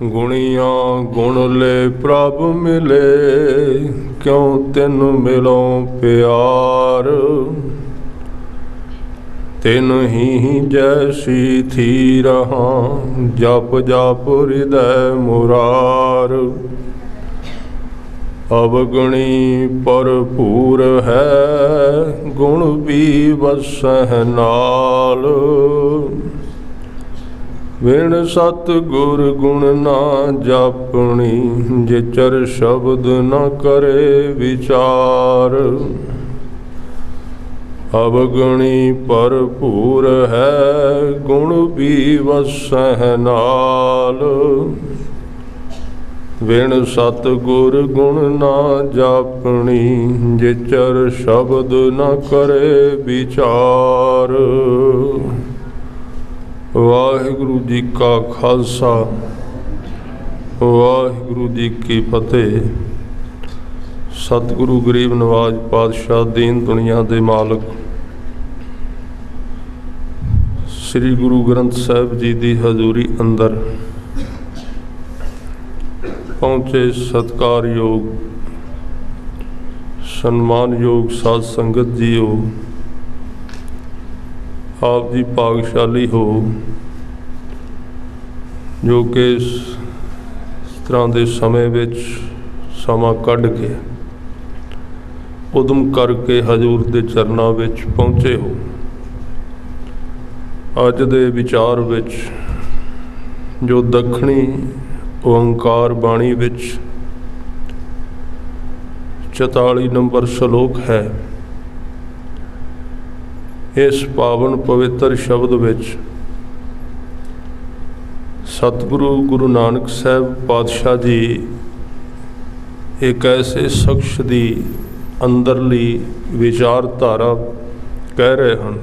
गुणिया गुण ले प्रभ मिले, क्यों तिन मिलो प्यार। तिन ही जैसी थी रहा, जप जप हृदय मुरार। अवगुणी भरपूर है, गुण भी वसह नाल। बिन सतगुर गुण ना जापनी, जिचर शब्द न करे विचार। अवगुणी भरपूर है, गुण भी वसह नाल। बिन सतगुर गुण ना जापनी, जिचर शब्द न करे विचार। वाहिगुरु जी का खालसा, वाहिगुरु जी की फतेह। सतगुरु गरीब नवाज पातशाह दीन दुनिया दे मालक श्री गुरु ग्रंथ साहिब जी की हजूरी अंदर पहुँचे सत्कारयोग सन्मानयोग साध संगत जीओ, आप जी भागशाली हो जो कि इस तरह के समय विच समा कढ़ के उदम करके हजूर के चरणों विच पहुँचे हो। अज दे विचार विच जो दखणी ओंकार बाणी विच 44 नंबर श्लोक है, इस पावन पवित्र शब्द विच सतगुरु गुरु नानक साहब पातशाह जी एक ऐसे शख्स की अंदरली विचारधारा कह रहे हैं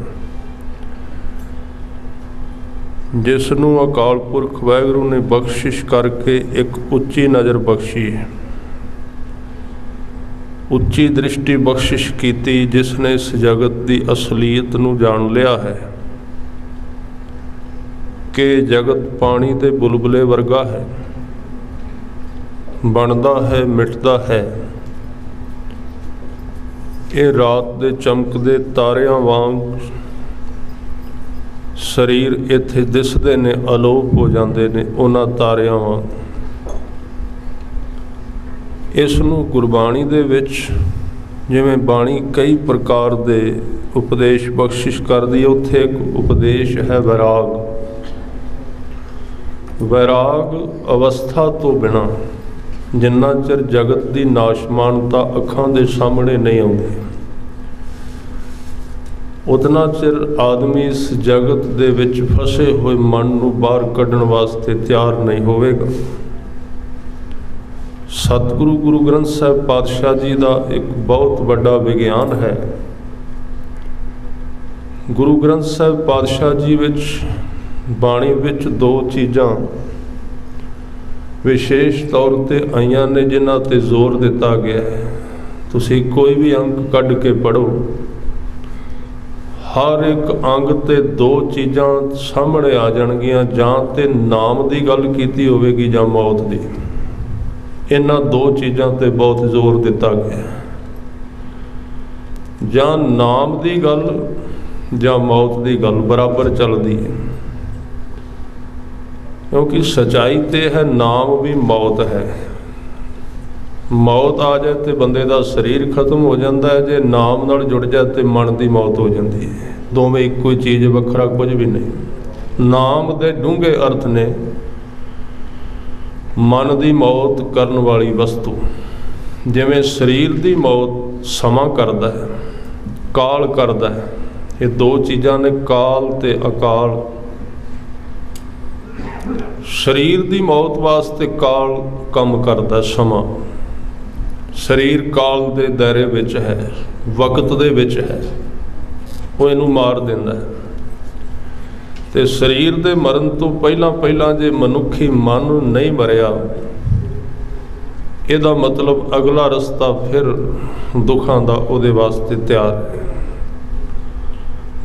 जिसनों अकाल पुरख वाहिगुरू ने बख्शिश करके एक उच्ची नज़र बख्शी है, उच्ची दृष्टि बख्शिश की, जिसने इस जगत की असलीयत नूं जान लिया है कि जगत पानी के बुलबुले वर्गा है, बनता है मिटता है। ये रात के चमकते तारियां वांग शरीर इत्थे दिसदे ने, अलोप हो जाते ने उन्हां तारियां वांग। इसनूं गुरबाणी दे विच जिवें बाणी कई प्रकार दे उपदेश बख्शिश करदी है, उत्थे एक उपदेश है वैराग। वैराग अवस्था तो बिना जिन्ना चिर जगत की नाशमानता अखां दे सामने नहीं आउंदी, उतना चिर आदमी इस जगत दे विच फसे हुए मन नूं बाहर कढण वास्ते तैयार नहीं होवेगा। सतगुरु गुरु ग्रंथ साहिब पातशाह जी का एक बहुत बड़ा विज्ञान है। गुरु ग्रंथ साहिब पातशाह जी विच बाणी विच दो चीज़ां विशेष तौर पर आईयां ने जिन्हां ते जोर दिता गया है। तुसीं कोई भी अंग कढ़ के पढ़ो, हर एक अंग ते दो चीज़ां सामने आ जाणगियां, जां ते नाम की गल कीती होवेगी जां मौत की। इन्हां दो चीज़ों ते बहुत जोर दिता गया, जां नाम की गल जां मौत की गल बराबर चलती है, क्योंकि सच्चाई तो है नाम भी मौत है। मौत आ जाए तो बंदे का शरीर खत्म हो जाता है, जे नाम नाल जुड़ जाए तो मन की मौत हो जाती है। दोवें इक्को ही चीज़, वखरा कुछ भी नहीं। नाम के डूंघे अर्थ ने मन की मौत करन वाली वस्तु, जिवें शरीर की मौत समा करदा है, काल करदा है। ये दो चीज़ां ने, काल ते अकाल। शरीर की मौत वास्ते काल कम करदा, समा। शरीर काल के दायरे विच है, वक्त दे विच है, वो इनू मार दिंदा है। ते शरीर के मरण तो पहला जे मनुखी मन नहीं मरिया, इहदा मतलब अगला रस्ता फिर दुखों का उहदे वास्ते तैयार है।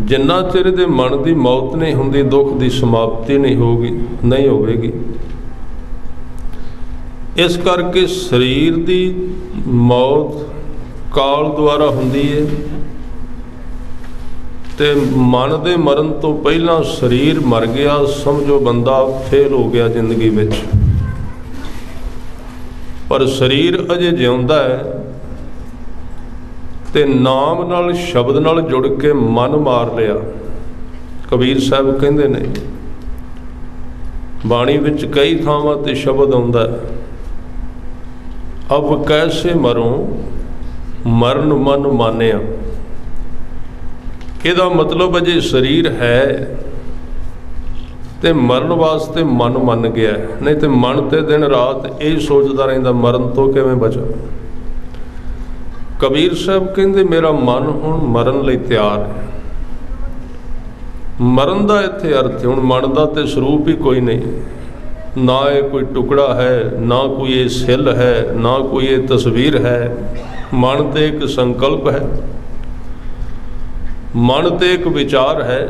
जिन्ना चिर दे मन की मौत नहीं हुंदी, दुख की समाप्ति नहीं होगी, नहीं होगी। इस करके शरीर की मौत काल द्वारा हुंदी है ते मन के मरण तो पहला शरीर मर गया, समझो बंदा फेल हो गया जिंदगी विच। पर शरीर अजे जिउंदा है ते नाम नाल शब्द नाल जुड़ के मन मार लिया। कबीर साहब कहंदे ने बाणी विच कई थावां ते शब्द आउंदा है, अब कैसे मरूं मरण मन मानिया। ਇਹਦਾ मतलब अजे शरीर है तो मरण वास्ते मन मन गया, नहीं तो मन तो दिन रात यही सोचता रहिंदा मरण तो किवें बचा। कबीर साहब कहंदे मेरा मन हुण मरण लई तैयार है। मरण का इत्थे अर्थ है, हुण मन का तो स्वरूप ही कोई नहीं, ना ये कोई टुकड़ा है, ना कोई ये सिल है, ना कोई ये तस्वीर है। मन तो एक संकल्प है, मन तो एक विचार है,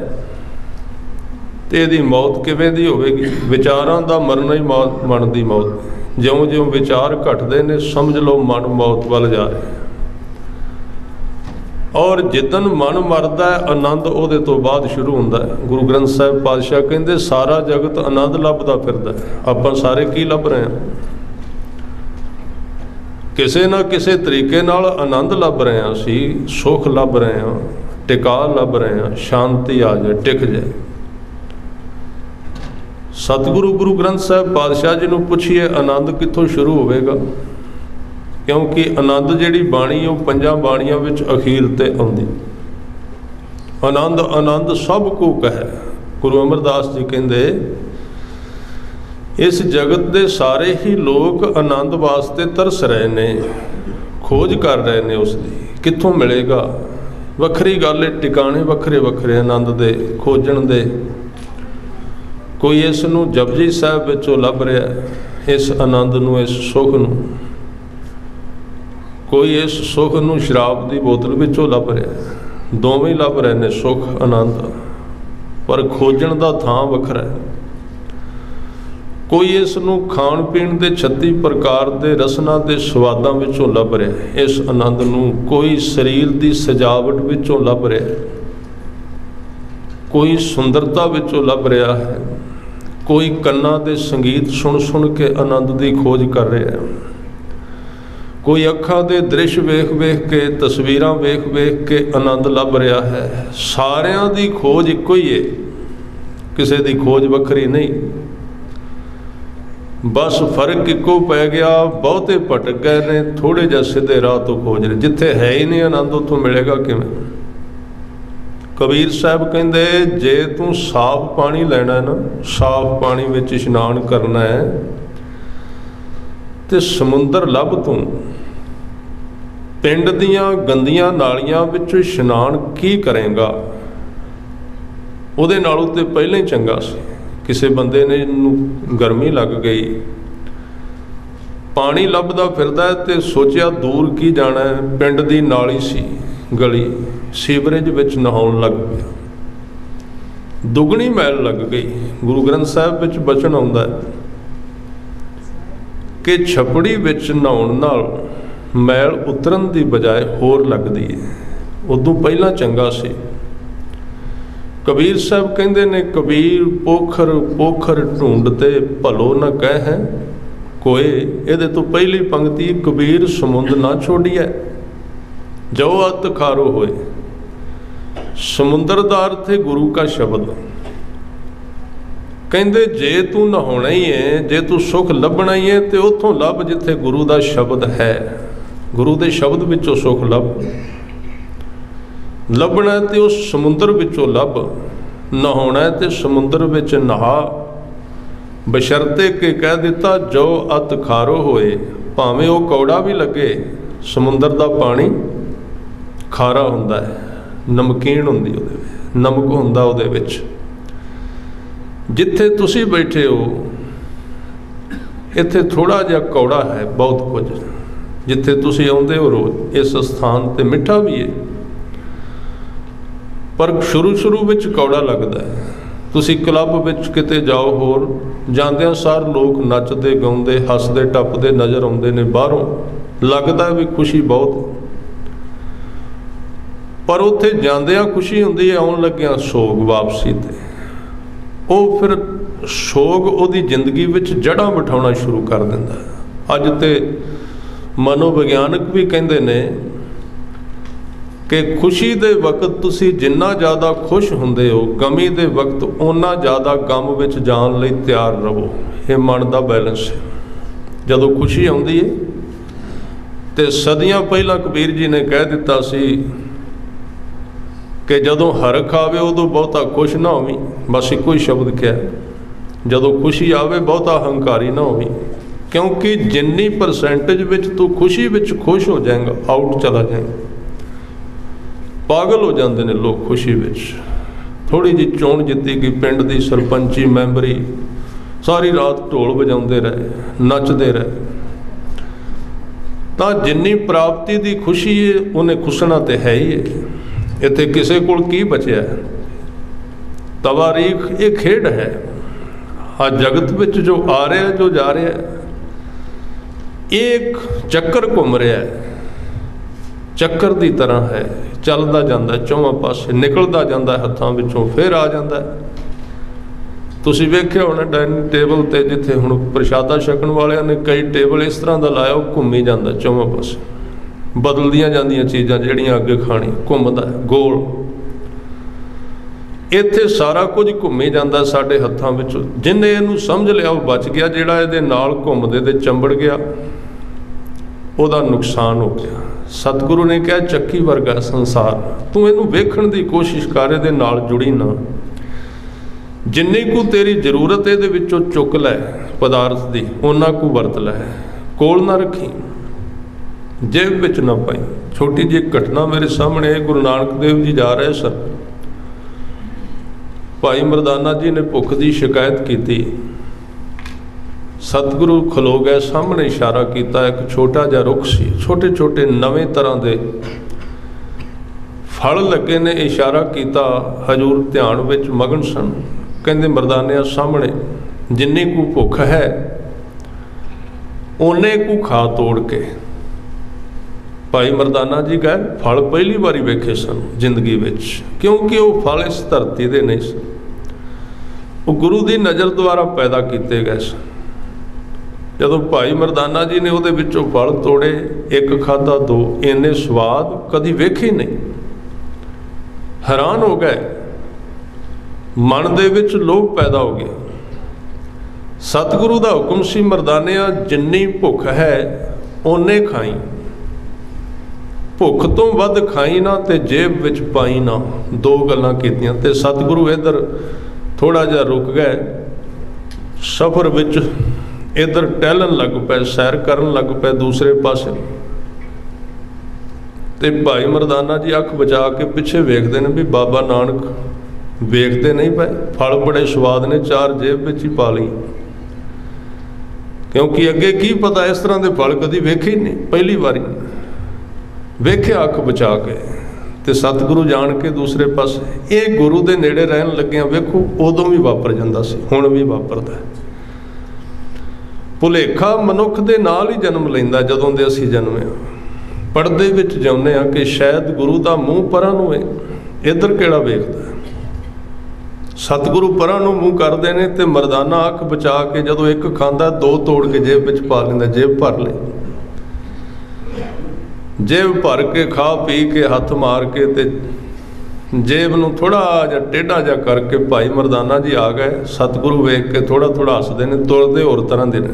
तो यदि मौत किवें दी होवेगी। विचारां दा मरना ही मौत, मन की मौत। ज्यों ज्यों विचार घटदे ने समझ लो मन मौत वाल जा रहा है। और जिदन मन मरदा है आनंद उहदे तो बाद शुरू हुंदा है। गुरु ग्रंथ साहिब पातशाह कहंदे सारा जगत आनंद लभदा फिरदा है, आपां सारे की लभ रहे हैं? किसी ना किसी तरीके नाल आनंद लभ रहे हैं, असीं सुख लभ रहे हैं, टिका लभ रहे हैं, शांति आ जाए, टिक जाए। सतगुरु गुरु ग्रंथ साहिब पातशाह जी नूं पुछिए आनंद कित्थों शुरू होवेगा, क्योंकि आनंद जिहड़ी बाणी वो पंजां बाणियां विच अखीर ते आउंदी। आनंद आनंद सब को कहे। गुरु अमरदास जी कहंदे इस जगत दे सारे ही लोग आनंद वास्ते तरस रहे ने, खोज कर रहे ने उसदी कित्थों मिलेगा। वखरी गल है, टिकाणे वखरे वखरे आनंद दे खोजण दे। कोई इस नूं जपजी साहिब विचों लभ रहा, इस आनंद नूं, इस सुख नूं। कोई इस सुख नूं शराब की बोतल विचों लभ रहा। दोवें लभ रहे ने सुख आनंद, पर खोजण दा थां वखरा है। कोई इस नूं खाण पीण दे 36 प्रकार के रसना के स्वादां विचों लभ रहा है इस आनंद नूं। कोई शरीर की सजावट विचों लभ रहा है, कोई सुंदरता विचों लभ रहा है, कोई कन्नां दे संगीत सुन सुन के आनंद की खोज कर रहा है, कोई अखां दे दृश्य वेख वेख के, तस्वीरां वेख वेख के आनंद लभ रहा है। सारियां दी खोज इक्को ही है, किसी दी खोज वखरी नहीं। बस फर्क इक्को पै गया, बहुते भटक गए ने, थोड़े जिहा सीधे राह तो खोज रहे। जिथे है ही नहीं आनंद उत्थों मिलेगा किवें? कबीर साहब कहंदे जे तू साफ पानी लेना है ना, साफ पानी विच इशनान करना है, तो समुंदर लभ तू पिंड दियां गंदियां नालियां विच इशनान की करेगा? उहदे नालों ते पहले ही चंगा सी। किसी बंदे ने गर्मी लग गई, पानी लभदा फिरदा है ते सोचिया दूर की जाना है, पिंड दी नाली सी गली, सीवरेज विच नहाउण लग पिया, दुगनी मैल लग गई। गुरु ग्रंथ साहिब विच बचन आउंदा है कि छपड़ी विच नहाउण नाल मैल उतरन दी बजाय होर लगदी है, उदों पहला चंगा सी। कबीर साहब कहंदे ने कबीर पोखर पोखर ढूंढते भलो न कह कोई। इहदे तो पहली पंक्ति कबीर समुंद ना छोड़िए जो अत खारो होए। समुंदर दा अर्थ है गुरु का शब्द। कहंदे जे तू नहाउणा ही है, जे तू सुख लभना ही है, तो उत्थों लभ जिथे गुरु का शब्द है। गुरु के शब्द विचों सुख लभ, लभना है तो उस समुंदर विचों लभ, नहाउणा है तो समुंदर विच नहा। बशर्ते के कह दिता जो अत खारो होए, भावें वो कौड़ा भी लगे, समुंदर का पानी खारा हुंदा है, नमकीन हुंदी उहदे विच, नमक हुंदा उहदे विच। जिथे तुसीं बैठे हो इत्थे थोड़ा जिहा कौड़ा है, बहुत कुछ। जिथे तुसीं आउंदे हो रोज़ इस स्थान ते मिठा भी है, पर शुरू शुरू विच कौड़ा लगदा है। तुसीं क्लब विच किते जाओ होर ਜਾਂਦਿਆਂ ਸਾਰ ਲੋਕ ਨੱਚਦੇ ਗਾਉਂਦੇ ਹੱਸਦੇ ਟੱਪਦੇ ਨਜ਼ਰ ਆਉਂਦੇ ਨੇ। ਬਾਹਰੋਂ ਲੱਗਦਾ ਵੀ ਖੁਸ਼ੀ ਬਹੁਤ, ਪਰ ਉੱਥੇ ਜਾਂਦਿਆਂ ਖੁਸ਼ੀ ਹੁੰਦੀ ਹੈ, ਆਉਣ ਲੱਗਿਆਂ ਸੋਗ ਵਾਪਸੀ ਤੇ। ਉਹ ਫਿਰ ਸੋਗ ਉਹਦੀ ਜ਼ਿੰਦਗੀ ਵਿੱਚ ਜੜ੍ਹਾਂ ਬਿਠਾਉਣਾ ਸ਼ੁਰੂ ਕਰ ਦਿੰਦਾ ਹੈ। ਅੱਜ ਤੇ ਮਨੋਵਿਗਿਆਨਕ ਵੀ ਕਹਿੰਦੇ ਨੇ ਕਿ ਖੁਸ਼ੀ ਦੇ ਵਕਤ ਤੁਸੀਂ ਜਿੰਨਾ ਜ਼ਿਆਦਾ ਖੁਸ਼ ਹੁੰਦੇ ਹੋ, ਗਮੀ ਦੇ ਵਕਤ ਓਨਾ ਜ਼ਿਆਦਾ ਗਮ ਵਿੱਚ ਜਾਣ ਲਈ ਤਿਆਰ ਰਹੋ। ਇਹ ਮਨ ਦਾ ਬੈਲੈਂਸ ਹੈ। ਜਦੋਂ ਖੁਸ਼ੀ ਆਉਂਦੀ ਹੈ ਤੇ ਸਦੀਆਂ ਪਹਿਲਾਂ ਕਬੀਰ ਜੀ ਨੇ ਕਹਿ ਦਿੱਤਾ ਸੀ ਕਿ ਜਦੋਂ ਹਰਖ ਆਵੇ ਉਦੋਂ ਬਹੁਤਾ ਖੁਸ਼ ਨਾ ਹੋਵੀਂ। ਬਸ ਇੱਕੋ ਹੀ ਸ਼ਬਦ ਕਿਹਾ, ਜਦੋਂ ਖੁਸ਼ੀ ਆਵੇ ਬਹੁਤਾ ਹੰਕਾਰੀ ਨਾ ਹੋਵੀਂ, ਕਿਉਂਕਿ ਜਿੰਨੀ ਪਰਸੈਂਟੇਜ ਵਿੱਚ ਤੂੰ ਖੁਸ਼ੀ ਵਿੱਚ ਖੁਸ਼ ਹੋ ਜਾਏਗਾ, ਆਊਟ ਚਲਾ ਜਾਏਗਾ। ਪਾਗਲ ਹੋ ਜਾਂਦੇ ਨੇ ਲੋਕ ਖੁਸ਼ੀ ਵਿੱਚ। ਥੋੜ੍ਹੀ ਜਿਹੀ ਚੋਣ ਜਿੱਤੀ ਗਈ, ਪਿੰਡ ਦੀ ਸਰਪੰਚੀ ਮੈਂਬਰੀ, ਸਾਰੀ ਰਾਤ ਢੋਲ ਵਜਾਉਂਦੇ ਰਹੇ, ਨੱਚਦੇ ਰਹੇ। ਤਾਂ ਜਿੰਨੀ ਪ੍ਰਾਪਤੀ ਦੀ ਖੁਸ਼ੀ ਹੈ ਉਹਨੇ ਖੁਸ਼ਣਾ ਤੇ ਹੈ ਹੀ ਹੈ। ਇੱਥੇ ਕਿਸੇ ਕੋਲ ਕੀ ਬਚਿਆ? ਤਵਾਰੀਖ ਇਹ ਖੇਡ ਹੈ। ਆ ਜਗਤ ਵਿੱਚ ਜੋ ਆ ਰਿਹਾ ਜੋ ਜਾ ਰਿਹਾ, ਇਹ ਇੱਕ ਚੱਕਰ ਘੁੰਮ ਰਿਹਾ ਹੈ, ਚੱਕਰ ਦੀ ਤਰ੍ਹਾਂ ਹੈ, ਚੱਲਦਾ ਜਾਂਦਾ ਚੌਵਾਂ ਪਾਸੇ, ਨਿਕਲਦਾ ਜਾਂਦਾ ਹੱਥਾਂ ਵਿੱਚੋਂ, ਫਿਰ ਆ ਜਾਂਦਾ। ਤੁਸੀਂ ਵੇਖਿਆ ਹੋਣਾ ਡਾਈਨਿੰਗ ਟੇਬਲ ਤੇ ਜਿੱਥੇ ਹੁਣ ਪ੍ਰਸ਼ਾਦਾ ਛਕਣ ਵਾਲਿਆਂ ਨੇ ਕਈ ਟੇਬਲ ਇਸ ਤਰ੍ਹਾਂ ਦਾ ਲਾਇਆ, ਉਹ ਘੁੰਮੀ ਜਾਂਦਾ ਚੌਵਾਂ ਪਾਸੇ, ਬਦਲਦੀਆਂ ਜਾਂਦੀਆਂ ਚੀਜ਼ਾਂ ਜਿਹੜੀਆਂ ਅੱਗੇ ਖਾਣੀ, ਘੁੰਮਦਾ ਗੋਲ। ਇੱਥੇ ਸਾਰਾ ਕੁਝ ਘੁੰਮੀ ਜਾਂਦਾ ਸਾਡੇ ਹੱਥਾਂ ਵਿੱਚੋਂ। ਜਿਹਨੇ ਇਹਨੂੰ ਸਮਝ ਲਿਆ ਉਹ ਬਚ ਗਿਆ, ਜਿਹੜਾ ਇਹਦੇ ਨਾਲ ਘੁੰਮਦੇ ਤੇ ਚੰਬੜ ਗਿਆ ਉਹਦਾ ਨੁਕਸਾਨ ਹੋ ਗਿਆ। ਸਤਿਗੁਰੂ ਨੇ ਕਿਹਾ ਚੱਕੀ ਵਰਗਾ ਸੰਸਾਰ, ਤੂੰ ਇਹਨੂੰ ਵੇਖਣ ਦੀ ਕੋਸ਼ਿਸ਼ ਕਰ, ਇਹਦੇ ਨਾਲ ਜੁੜੀ ਨਾ। ਜਿੰਨੀ ਕੁ ਤੇਰੀ ਜ਼ਰੂਰਤ ਇਹਦੇ ਵਿੱਚੋਂ ਚੁੱਕ ਲੈ ਪਦਾਰਥ ਦੀ, ਓਨਾ ਕੁ ਵਰਤ ਲੈ, ਕੋਲ ਨਾ ਰੱਖੀ, ਜੇਬ ਵਿੱਚ ਨਾ ਪਾਈ। ਛੋਟੀ ਜਿਹੀ ਘਟਨਾ ਮੇਰੇ ਸਾਹਮਣੇ, ਗੁਰੂ ਨਾਨਕ ਦੇਵ ਜੀ ਜਾ ਰਹੇ ਸਨ, ਭਾਈ ਮਰਦਾਨਾ ਜੀ ਨੇ ਭੁੱਖ ਦੀ ਸ਼ਿਕਾਇਤ ਕੀਤੀ। ਸਤਿਗੁਰੂ ਖਲੋ ਗਏ, ਸਾਹਮਣੇ ਇਸ਼ਾਰਾ ਕੀਤਾ, ਇੱਕ ਛੋਟਾ ਜਿਹਾ ਰੁੱਖ ਸੀ, ਛੋਟੇ ਛੋਟੇ ਨਵੇਂ ਤਰ੍ਹਾਂ ਦੇ ਫਲ ਲੱਗੇ ਨੇ। ਇਸ਼ਾਰਾ ਕੀਤਾ, ਹਜ਼ੂਰ ਧਿਆਨ ਵਿੱਚ ਮਗਨ ਸਨ। ਕਹਿੰਦੇ ਮਰਦਾਨਿਆਂ ਸਾਹਮਣੇ ਜਿੰਨੀ ਕੁ ਭੁੱਖ ਹੈ ਓਨੇ ਕੁ ਖਾ ਤੋੜ ਕੇ। ਭਾਈ ਮਰਦਾਨਾ ਜੀ ਗਏ, ਫਲ ਪਹਿਲੀ ਵਾਰੀ ਵੇਖੇ ਸਨ ਜ਼ਿੰਦਗੀ ਵਿੱਚ, ਕਿਉਂਕਿ ਉਹ ਫਲ ਇਸ ਧਰਤੀ ਦੇ ਨਹੀਂ ਸਨ, ਉਹ ਗੁਰੂ ਦੀ ਨਜ਼ਰ ਦੁਆਰਾ ਪੈਦਾ ਕੀਤੇ ਗਏ ਸਨ। ਜਦੋਂ ਭਾਈ ਮਰਦਾਨਾ ਜੀ ਨੇ ਉਹਦੇ ਵਿੱਚੋਂ ਫਲ ਤੋੜੇ, ਇੱਕ ਖਾਧਾ, ਦੋ, ਇੰਨੇ ਸਵਾਦ ਕਦੀ ਵੇਖੇ ਨਹੀਂ। ਹੈਰਾਨ ਹੋ ਗਏ, ਮਨ ਦੇ ਵਿੱਚ ਲੋਭ ਪੈਦਾ ਹੋ ਗਿਆ। ਸਤਿਗੁਰੂ ਦਾ ਹੁਕਮ ਸੀ, ਮਰਦਾਨਿਆਂ ਜਿੰਨੀ ਭੁੱਖ ਹੈ ਓਨੇ ਖਾਈ, ਭੁੱਖ ਤੋਂ ਵੱਧ ਖਾਈ ਨਾ ਤੇ ਜੇਬ ਵਿੱਚ ਪਾਈ ਨਾ। ਦੋ ਗੱਲਾਂ ਕੀਤੀਆਂ। ਤੇ ਸਤਿਗੁਰੂ ਇੱਧਰ ਥੋੜ੍ਹਾ ਜਿਹਾ ਰੁਕ ਗਏ, ਸਫ਼ਰ ਵਿੱਚ ਇੱਧਰ ਟਹਿਲਣ ਲੱਗ ਪਏ, ਸੈਰ ਕਰਨ ਲੱਗ ਪਏ ਦੂਸਰੇ ਪਾਸੇ। ਤੇ ਭਾਈ ਮਰਦਾਨਾ ਜੀ ਅੱਖ ਬਚਾ ਕੇ ਪਿੱਛੇ ਵੇਖਦੇ ਨੇ ਵੀ ਬਾਬਾ ਨਾਨਕ ਵੇਖਦੇ ਨਹੀਂ ਪਏ। ਫਲ ਬੜੇ ਸਵਾਦ ਨੇ, ਚਾਰ ਜੇਬ ਵਿੱਚ ਹੀ ਪਾ ਲਈ, ਕਿਉਂਕਿ ਅੱਗੇ ਕੀ ਪਤਾ, ਇਸ ਤਰ੍ਹਾਂ ਦੇ ਫਲ ਕਦੀ ਵੇਖੇ ਹੀ ਨਹੀਂ, ਪਹਿਲੀ ਵਾਰੀ ਵੇਖਿਆ ਅੱਖ ਬਚਾ ਕੇ। ਤੇ ਸਤਿਗੁਰੂ ਜਾਣ ਕੇ ਦੂਸਰੇ ਪਾਸੇ। ਇਹ ਗੁਰੂ ਦੇ ਨੇੜੇ ਰਹਿਣ ਲੱਗਿਆਂ ਵੇਖੋ, ਉਦੋਂ ਵੀ ਵਾਪਰ ਜਾਂਦਾ ਸੀ, ਹੁਣ ਵੀ ਵਾਪਰਦਾ। ਭੁਲੇਖਾ ਮਨੁੱਖ ਦੇ ਨਾਲ ਹੀ ਜਨਮ ਲੈਂਦਾ। ਜਦੋਂ ਦੇ ਅਸੀਂ ਜਨਮੇ ਹਾਂ, ਪਰਦੇ ਵਿੱਚ ਜਿਉਂਦੇ ਹਾਂ ਕਿ ਸ਼ਾਇਦ ਗੁਰੂ ਦਾ ਮੂੰਹ ਪਰਾਂ ਨੂੰ ਹੈ, ਇੱਧਰ ਕਿਹੜਾ ਵੇਖਦਾ। ਸਤਿਗੁਰੂ ਪਰਾਂ ਨੂੰ ਮੂੰਹ ਕਰਦੇ ਨੇ ਤੇ ਮਰਦਾਨਾ ਅੱਖ ਬਚਾ ਕੇ ਜਦੋਂ ਇੱਕ ਖਾਂਦਾ, ਦੋ ਤੋੜ ਕੇ ਜੇਬ ਵਿੱਚ ਪਾ ਲੈਂਦਾ, ਜੇਬ ਭਰ ਲੈ। ਜੇਬ ਭਰ ਕੇ ਖਾ ਪੀ ਕੇ ਹੱਥ ਮਾਰ ਕੇ ਤੇ ਜੇਬ ਨੂੰ ਥੋੜ੍ਹਾ ਜਿਹਾ ਟੇਢਾ ਜਿਹਾ ਕਰਕੇ ਭਾਈ ਮਰਦਾਨਾ ਜੀ ਆ ਗਏ। ਸਤਿਗੁਰੂ ਵੇਖ ਕੇ ਥੋੜ੍ਹਾ ਥੋੜ੍ਹਾ ਹੱਸਦੇ ਨੇ, ਤੁਰਦੇ ਹੋਰ ਤਰ੍ਹਾਂ ਦੇ ਨੇ,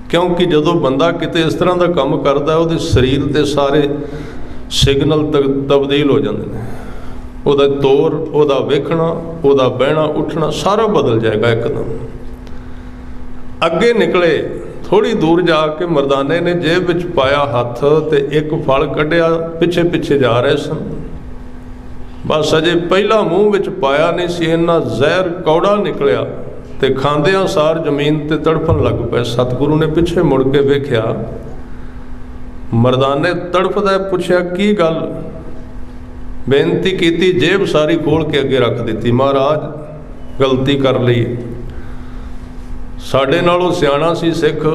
ਕਿਉਂਕਿ ਜਦੋਂ ਬੰਦਾ ਕਿਤੇ ਇਸ ਤਰ੍ਹਾਂ ਦਾ ਕੰਮ ਕਰਦਾ, ਉਹਦੇ ਸਰੀਰ ਦੇ ਸਾਰੇ ਸਿਗਨਲ ਤਬਦੀਲ ਹੋ ਜਾਂਦੇ ਨੇ। ਉਹਦਾ ਤੋਰ, ਉਹਦਾ ਵੇਖਣਾ, ਉਹਦਾ ਬਹਿਣਾ ਉੱਠਣਾ ਸਾਰਾ ਬਦਲ ਜਾਏਗਾ ਇੱਕਦਮ। ਅੱਗੇ ਨਿਕਲੇ, ਥੋੜ੍ਹੀ ਦੂਰ ਜਾ ਕੇ ਮਰਦਾਨੇ ਨੇ ਜੇਬ ਵਿੱਚ ਪਾਇਆ ਹੱਥ ਤੇ ਇੱਕ ਫਲ ਕੱਢਿਆ, ਪਿੱਛੇ ਪਿੱਛੇ ਜਾ ਰਹੇ ਸਨ। ਬਸ ਅਜੇ ਪਹਿਲਾ ਮੂੰਹ ਵਿੱਚ ਪਾਇਆ ਨਹੀਂ ਸੀ, ਇੰਨਾ ਜ਼ਹਿਰ ਕੌੜਾ ਨਿਕਲਿਆ ਤੇ ਖਾਂਦਿਆਂ ਸਾਰ ਜ਼ਮੀਨ ਤੇ ਤੜਫਣ ਲੱਗ ਪਏ। ਸਤਿਗੁਰੂ ਨੇ ਪਿੱਛੇ ਮੁੜ ਕੇ ਵੇਖਿਆ, ਮਰਦਾਨੇ ਤੜਫਦਾ, ਪੁੱਛਿਆ ਕੀ ਗੱਲ, ਬੇਨਤੀ ਕੀਤੀ, ਜੇਬ ਸਾਰੀ ਖੋਲ ਕੇ ਅੱਗੇ ਰੱਖ ਦਿੱਤੀ। ਮਹਾਰਾਜ ਗਲਤੀ ਕਰ ਲਈ। ਸਾਡੇ ਨਾਲੋਂ ਸਿਆਣਾ ਸੀ ਸਿੱਖ,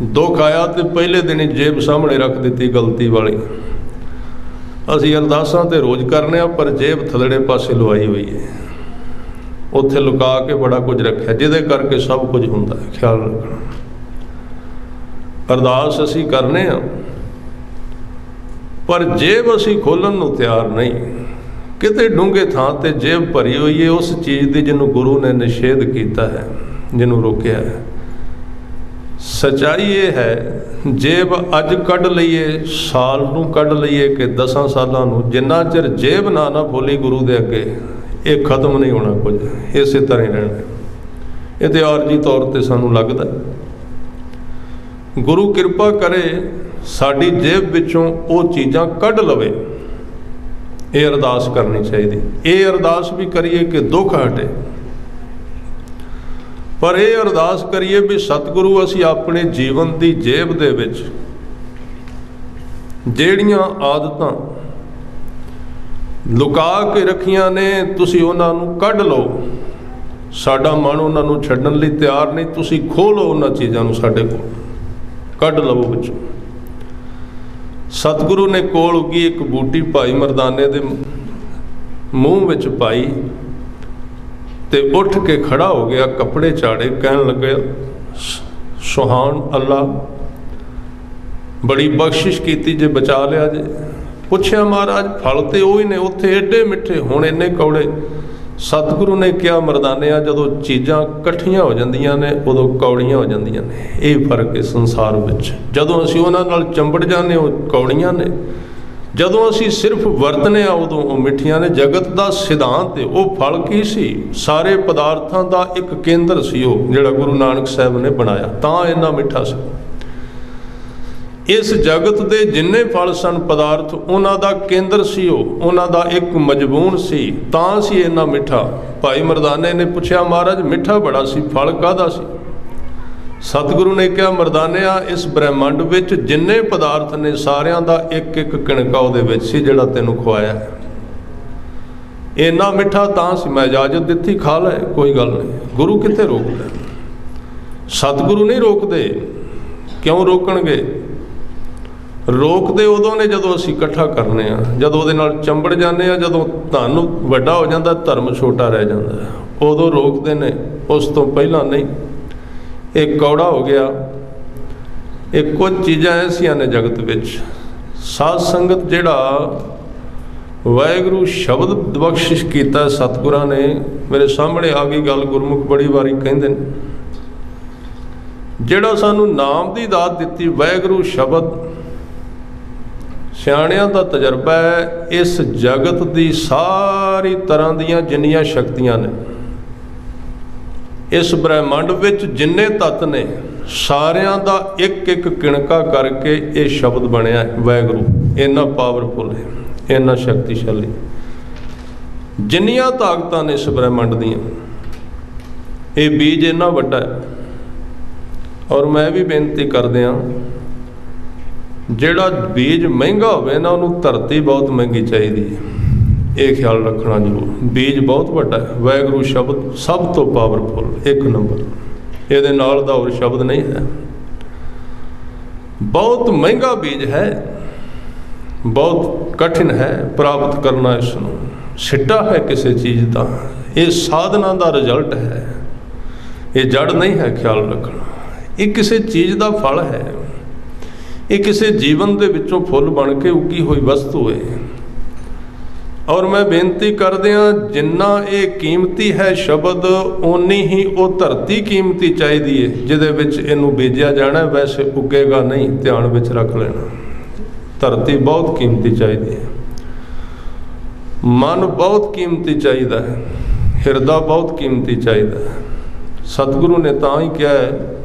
ਦੁੱਖ ਆਇਆ ਤੇ ਪਹਿਲੇ ਦਿਨ ਹੀ ਜੇਬ ਸਾਹਮਣੇ ਰੱਖ ਦਿੱਤੀ ਗਲਤੀ ਵਾਲੀ। ਅਸੀਂ ਅਰਦਾਸਾਂ ਤੇ ਰੋਜ਼ ਕਰਨੇ ਆ, ਪਰ ਜੇਬ ਥੱਲੜੇ ਪਾਸੇ ਲਵਾਈ ਹੋਈ ਹੈ, ਉੱਥੇ ਲੁਕਾ ਕੇ ਬੜਾ ਕੁਝ ਰੱਖਿਆ, ਜਿਹਦੇ ਕਰਕੇ ਸਭ ਕੁਝ ਹੁੰਦਾ ਹੈ। ਖਿਆਲ ਰੱਖਣਾ। ਅਰਦਾਸ ਅਸੀਂ ਕਰਨੇ ਆ, ਪਰ ਜੇਬ ਅਸੀਂ ਖੋਲ੍ਹਣ ਨੂੰ ਤਿਆਰ ਨਹੀਂ। ਕਿਤੇ ਡੂੰਘੇ ਥਾਂ ਤੇ ਜੇਬ ਭਰੀ ਹੋਈ ਹੈ ਉਸ ਚੀਜ਼ ਦੀ ਜਿਹਨੂੰ ਗੁਰੂ ਨੇ ਨਿਸ਼ੇਧ ਕੀਤਾ ਹੈ, ਜਿਹਨੂੰ ਰੋਕਿਆ ਹੈ। ਸੱਚਾਈ ਇਹ ਹੈ, ਜੇਬ ਅੱਜ ਕੱਢ ਲਈਏ, ਸਾਲ ਨੂੰ ਕੱਢ ਲਈਏ ਕਿ 10 ਸਾਲਾਂ ਨੂੰ, ਜਿੰਨਾ ਚਿਰ ਜੇਬ ਨਾ ਖੋਲੀ ਗੁਰੂ ਦੇ ਅੱਗੇ, ਇਹ ਖਤਮ ਨਹੀਂ ਹੋਣਾ ਕੁਝ, ਇਸੇ ਤਰ੍ਹਾਂ ਹੀ ਰਹਿਣਾ। ਇਹ ਤੇ ਆਰਜੀ ਤੌਰ ਤੇ ਸਾਨੂੰ ਲੱਗਦਾ ਗੁਰੂ ਕਿਰਪਾ ਕਰੇ ਸਾਡੀ ਜੇਬ ਵਿੱਚੋਂ ਉਹ ਚੀਜ਼ਾਂ ਕੱਢ ਲਵੇ। ਇਹ ਅਰਦਾਸ ਕਰਨੀ ਚਾਹੀਦੀ। ਇਹ ਅਰਦਾਸ ਵੀ ਕਰੀਏ ਕਿ ਦੁੱਖ ਹਟੇ, ਪਰ ਇਹ ਅਰਦਾਸ ਕਰੀਏ ਵੀ ਸਤਿਗੁਰੂ ਅਸੀਂ ਆਪਣੇ ਜੀਵਨ ਦੀ ਜੇਬ ਦੇ ਵਿੱਚ ਜਿਹੜੀਆਂ ਆਦਤਾਂ ਲੁਕਾ ਕੇ ਰੱਖੀਆਂ ਨੇ, ਤੁਸੀਂ ਉਹਨਾਂ ਨੂੰ ਕੱਢ ਲਓ। ਸਾਡਾ ਮਨ ਉਹਨਾਂ ਨੂੰ ਛੱਡਣ ਲਈ ਤਿਆਰ ਨਹੀਂ, ਤੁਸੀਂ ਖੋਲ੍ਹੋ ਉਹਨਾਂ ਚੀਜ਼ਾਂ ਨੂੰ, ਸਾਡੇ ਕੋਲ ਕੱਢ ਲਵੋ ਵਿੱਚੋਂ। ਸਤਿਗੁਰੂ ਨੇ ਕੋਲ ਉੱਗੀ ਇੱਕ ਬੂਟੀ ਭਾਈ ਮਰਦਾਨੇ ਦੇ ਮੂੰਹ ਵਿੱਚ ਪਾਈ ਤੇ ਉੱਠ ਕੇ ਖੜਾ ਹੋ ਗਿਆ, ਕੱਪੜੇ ਝਾੜੇ, ਕਹਿਣ ਲੱਗੇ ਸੁਹਾਨ ਅੱਲਾ, ਬੜੀ ਬਖਸ਼ਿਸ਼ ਕੀਤੀ ਜੇ ਬਚਾ ਲਿਆ ਜੇ। ਪੁੱਛਿਆ ਮਹਾਰਾਜ ਫਲ ਤੇ ਉਹੀ ਨੇ, ਉੱਥੇ ਏਡੇ ਮਿੱਠੇ, ਹੁਣ ਇੰਨੇ ਕੌੜੇ। ਸਤਿਗੁਰੂ ਨੇ ਕਿਹਾ ਮਰਦਾਨਿਆ, ਜਦੋਂ ਚੀਜ਼ਾਂ ਇਕੱਠੀਆਂ ਹੋ ਜਾਂਦੀਆਂ ਨੇ ਉਦੋਂ ਕੌੜੀਆਂ ਹੋ ਜਾਂਦੀਆਂ ਨੇ। ਇਹ ਫਰਕ ਹੈ ਸੰਸਾਰ ਵਿੱਚ। ਜਦੋਂ ਅਸੀਂ ਉਹਨਾਂ ਨਾਲ ਚੰਬੜ ਜਾਂਦੇ ਉਹ ਕੌੜੀਆਂ ਨੇ, ਜਦੋਂ ਅਸੀਂ ਸਿਰਫ ਵਰਤਨੇ ਆ ਉਦੋਂ ਉਹ ਮਿੱਠੀਆਂ ਨੇ। ਜਗਤ ਦਾ ਸਿਧਾਂਤ ਉਹ ਫਲ ਕੀ ਸੀ? ਸਾਰੇ ਪਦਾਰਥਾਂ ਦਾ ਇੱਕ ਕੇਂਦਰ ਸੀ ਉਹ, ਜਿਹੜਾ ਗੁਰੂ ਨਾਨਕ ਸਾਹਿਬ ਨੇ ਬਣਾਇਆ, ਤਾਂ ਇੰਨਾ ਮਿੱਠਾ ਸੀ। ਇਸ ਜਗਤ ਦੇ ਜਿੰਨੇ ਫਲ ਸਨ ਪਦਾਰਥ, ਉਹਨਾਂ ਦਾ ਕੇਂਦਰ ਸੀ ਉਹ, ਉਹਨਾਂ ਦਾ ਇੱਕ ਮਜਬੂਨ ਸੀ, ਤਾਂ ਸੀ ਇੰਨਾ ਮਿੱਠਾ। ਭਾਈ ਮਰਦਾਨੇ ਨੇ ਪੁੱਛਿਆ ਮਹਾਰਾਜ ਮਿੱਠਾ ਬੜਾ ਸੀ, ਫਲ ਕਾਹਦਾ ਸੀ? ਸਤਿਗੁਰੂ ਨੇ ਕਿਹਾ ਮਰਦਾਨਿਆ, ਇਸ ਬ੍ਰਹਿਮੰਡ ਵਿੱਚ ਜਿੰਨੇ ਪਦਾਰਥ ਨੇ ਸਾਰਿਆਂ ਦਾ ਇੱਕ ਇੱਕ ਕਿਣਕਾ ਉਹਦੇ ਵਿੱਚ ਸੀ, ਜਿਹੜਾ ਤੈਨੂੰ ਖਵਾਇਆ ਹੈ। ਇੰਨਾ ਮਿੱਠਾ ਤਾਂ ਸੀ, ਮੈਂ ਇਜਾਜ਼ਤ ਦਿੱਤੀ, ਖਾ ਲੈ, ਕੋਈ ਗੱਲ ਨਹੀਂ। ਗੁਰੂ ਕਿੱਥੇ ਰੋਕਦਾ? ਸਤਿਗੁਰੂ ਨਹੀਂ ਰੋਕਦੇ। ਕਿਉਂ ਰੋਕਣਗੇ? ਰੋਕਦੇ ਉਦੋਂ ਨੇ ਜਦੋਂ ਅਸੀਂ ਇਕੱਠਾ ਕਰਨੇ ਆ, ਜਦੋਂ ਉਹਦੇ ਨਾਲ ਚੰਬੜ ਜਾਂਦੇ ਆ, ਜਦੋਂ ਧਨ ਵੱਡਾ ਹੋ ਜਾਂਦਾ, ਧਰਮ ਛੋਟਾ ਰਹਿ ਜਾਂਦਾ, ਉਦੋਂ ਰੋਕਦੇ ਨੇ, ਉਸ ਤੋਂ ਪਹਿਲਾਂ ਨਹੀਂ। ਇਹ ਕੌੜਾ ਹੋ ਗਿਆ। ਇਹ ਕੁਝ ਚੀਜ਼ਾਂ ਐਸੀਆਂ ਨੇ ਜਗਤ ਵਿੱਚ। ਸਾਧ ਸੰਗਤ ਜਿਹੜਾ ਵਾਹਿਗੁਰੂ ਸ਼ਬਦ ਬਖਸ਼ਿਸ਼ ਕੀਤਾ ਸਤਿਗੁਰਾਂ ਨੇ, ਮੇਰੇ ਸਾਹਮਣੇ ਆ ਗਈ ਗੱਲ, ਗੁਰਮੁਖ ਬੜੀ ਵਾਰੀ ਕਹਿੰਦੇ ਨੇ, ਜਿਹੜਾ ਸਾਨੂੰ ਨਾਮ ਦੀ ਦਾਤ ਦਿੱਤੀ ਵਾਹਿਗੁਰੂ ਸ਼ਬਦ, ਸਿਆਣਿਆਂ ਦਾ ਤਜਰਬਾ ਹੈ, ਇਸ ਜਗਤ ਦੀ ਸਾਰੀ ਤਰ੍ਹਾਂ ਦੀਆਂ ਜਿੰਨੀਆਂ ਸ਼ਕਤੀਆਂ ਨੇ, ਇਸ ਬ੍ਰਹਿਮੰਡ ਵਿੱਚ ਜਿੰਨੇ ਤੱਤ ਨੇ, ਸਾਰਿਆਂ ਦਾ ਇੱਕ ਇੱਕ ਕਿਣਕਾ ਕਰਕੇ ਇਹ ਸ਼ਬਦ ਬਣਿਆ ਵਾਹਿਗੁਰੂ। ਇੰਨਾ ਪਾਵਰਫੁਲ ਹੈ, ਇੰਨਾ ਸ਼ਕਤੀਸ਼ਾਲੀ। ਜਿੰਨੀਆਂ ਤਾਕਤਾਂ ਨੇ ਇਸ ਬ੍ਰਹਿਮੰਡ ਦੀਆਂ, ਇਹ ਬੀਜ ਇੰਨਾ ਵੱਡਾ ਹੈ। ਔਰ ਮੈਂ ਵੀ ਬੇਨਤੀ ਕਰਦਿਆਂ, ਜਿਹੜਾ ਬੀਜ ਮਹਿੰਗਾ ਹੋਵੇ ਨਾ, ਉਹਨੂੰ ਧਰਤੀ ਬਹੁਤ ਮਹਿੰਗੀ ਚਾਹੀਦੀ ਹੈ। ਇਹ ਖਿਆਲ ਰੱਖਣਾ ਜ਼ਰੂਰ। ਬੀਜ ਬਹੁਤ ਵੱਡਾ ਹੈ, ਵਾਹਿਗੁਰੂ ਸ਼ਬਦ ਸਭ ਤੋਂ ਪਾਵਰਫੁਲ, ਇੱਕ ਨੰਬਰ, ਇਹਦੇ ਨਾਲ ਦਾ ਹੋਰ ਸ਼ਬਦ ਨਹੀਂ ਹੈ। ਬਹੁਤ ਮਹਿੰਗਾ ਬੀਜ ਹੈ, ਬਹੁਤ ਕਠਿਨ ਹੈ ਪ੍ਰਾਪਤ ਕਰਨਾ ਇਸ ਨੂੰ। ਸਿੱਟਾ ਹੈ ਕਿਸੇ ਚੀਜ਼ ਦਾ, ਇਹ ਸਾਧਨਾ ਦਾ ਰਿਜ਼ਲਟ ਹੈ, ਇਹ ਜੜ ਨਹੀਂ ਹੈ। ਖਿਆਲ ਰੱਖਣਾ, ਇਹ ਕਿਸੇ ਚੀਜ਼ ਦਾ ਫਲ ਹੈ, ਇਹ ਕਿਸੇ ਜੀਵਨ ਦੇ ਵਿੱਚੋਂ ਫੁੱਲ ਬਣ ਕੇ ਉੱਗੀ ਹੋਈ ਵਸਤੂ ਹੈ। ਔਰ ਮੈਂ ਬੇਨਤੀ ਕਰਦਿਆਂ, ਜਿੰਨਾ ਇਹ ਕੀਮਤੀ ਹੈ ਸ਼ਬਦ, ਓਨੀ ਹੀ ਉਹ ਧਰਤੀ ਕੀਮਤੀ ਚਾਹੀਦੀ ਹੈ ਜਿਹਦੇ ਵਿੱਚ ਇਹਨੂੰ ਬੀਜਿਆ ਜਾਣਾ। ਵੈਸੇ ਉੱਗੇਗਾ ਨਹੀਂ, ਧਿਆਨ ਵਿੱਚ ਰੱਖ ਲੈਣਾ। ਧਰਤੀ ਬਹੁਤ ਕੀਮਤੀ ਚਾਹੀਦੀ ਹੈ, ਮਨ ਬਹੁਤ ਕੀਮਤੀ ਚਾਹੀਦਾ ਹੈ, ਹਿਰਦਾ ਬਹੁਤ ਕੀਮਤੀ ਚਾਹੀਦਾ ਹੈ। ਸਤਿਗੁਰੂ ਨੇ ਤਾਂ ਹੀ ਕਿਹਾ ਹੈ,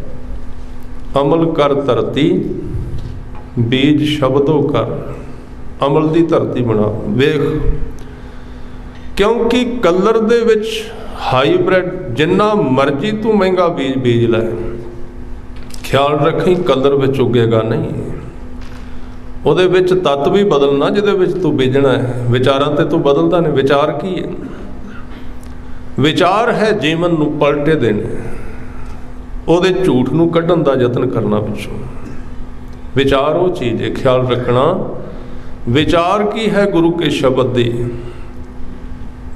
ਅਮਲ ਕਰ ਧਰਤੀ ਬੀਜ ਸ਼ਬਦੋ ਕਰ। ਅਮਲ ਦੀ ਧਰਤੀ ਬਣਾ। ਵੇਖ, ਕਿਉਂਕਿ ਕਲਰ ਦੇ ਵਿੱਚ ਹਾਈਬ੍ਰਿਡ, ਜਿੰਨਾ ਮਰਜ਼ੀ ਤੂੰ ਮਹਿੰਗਾ ਬੀਜ ਬੀਜ ਲੈ, ਖਿਆਲ ਰੱਖੀ ਕਲਰ ਵਿੱਚ ਉੱਗੇਗਾ ਨਹੀਂ। ਉਹਦੇ ਵਿੱਚ ਤੱਤ ਵੀ ਬਦਲਣਾ ਜਿਹਦੇ ਵਿੱਚ ਤੂੰ ਬੀਜਣਾ ਹੈ। ਵਿਚਾਰਾਂ ਤੇ ਤੂੰ ਬਦਲਦਾ ਨਹੀਂ। ਵਿਚਾਰ ਕੀ ਹੈ? ਵਿਚਾਰ ਹੈ ਜੀਵਨ ਨੂੰ ਪਲਟੇ ਦੇਣੇ। ਉਹਦੇ ਝੂਠ ਨੂੰ ਕੱਢਣ ਦਾ ਯਤਨ ਕਰਨਾ ਪਿੱਛੋਂ। ਵਿਚਾਰ ਉਹ ਚੀਜ਼ ਹੈ, ਖਿਆਲ ਰੱਖਣਾ। ਵਿਚਾਰ ਕੀ ਹੈ? ਗੁਰੂ ਕੇ ਸ਼ਬਦ ਦੀ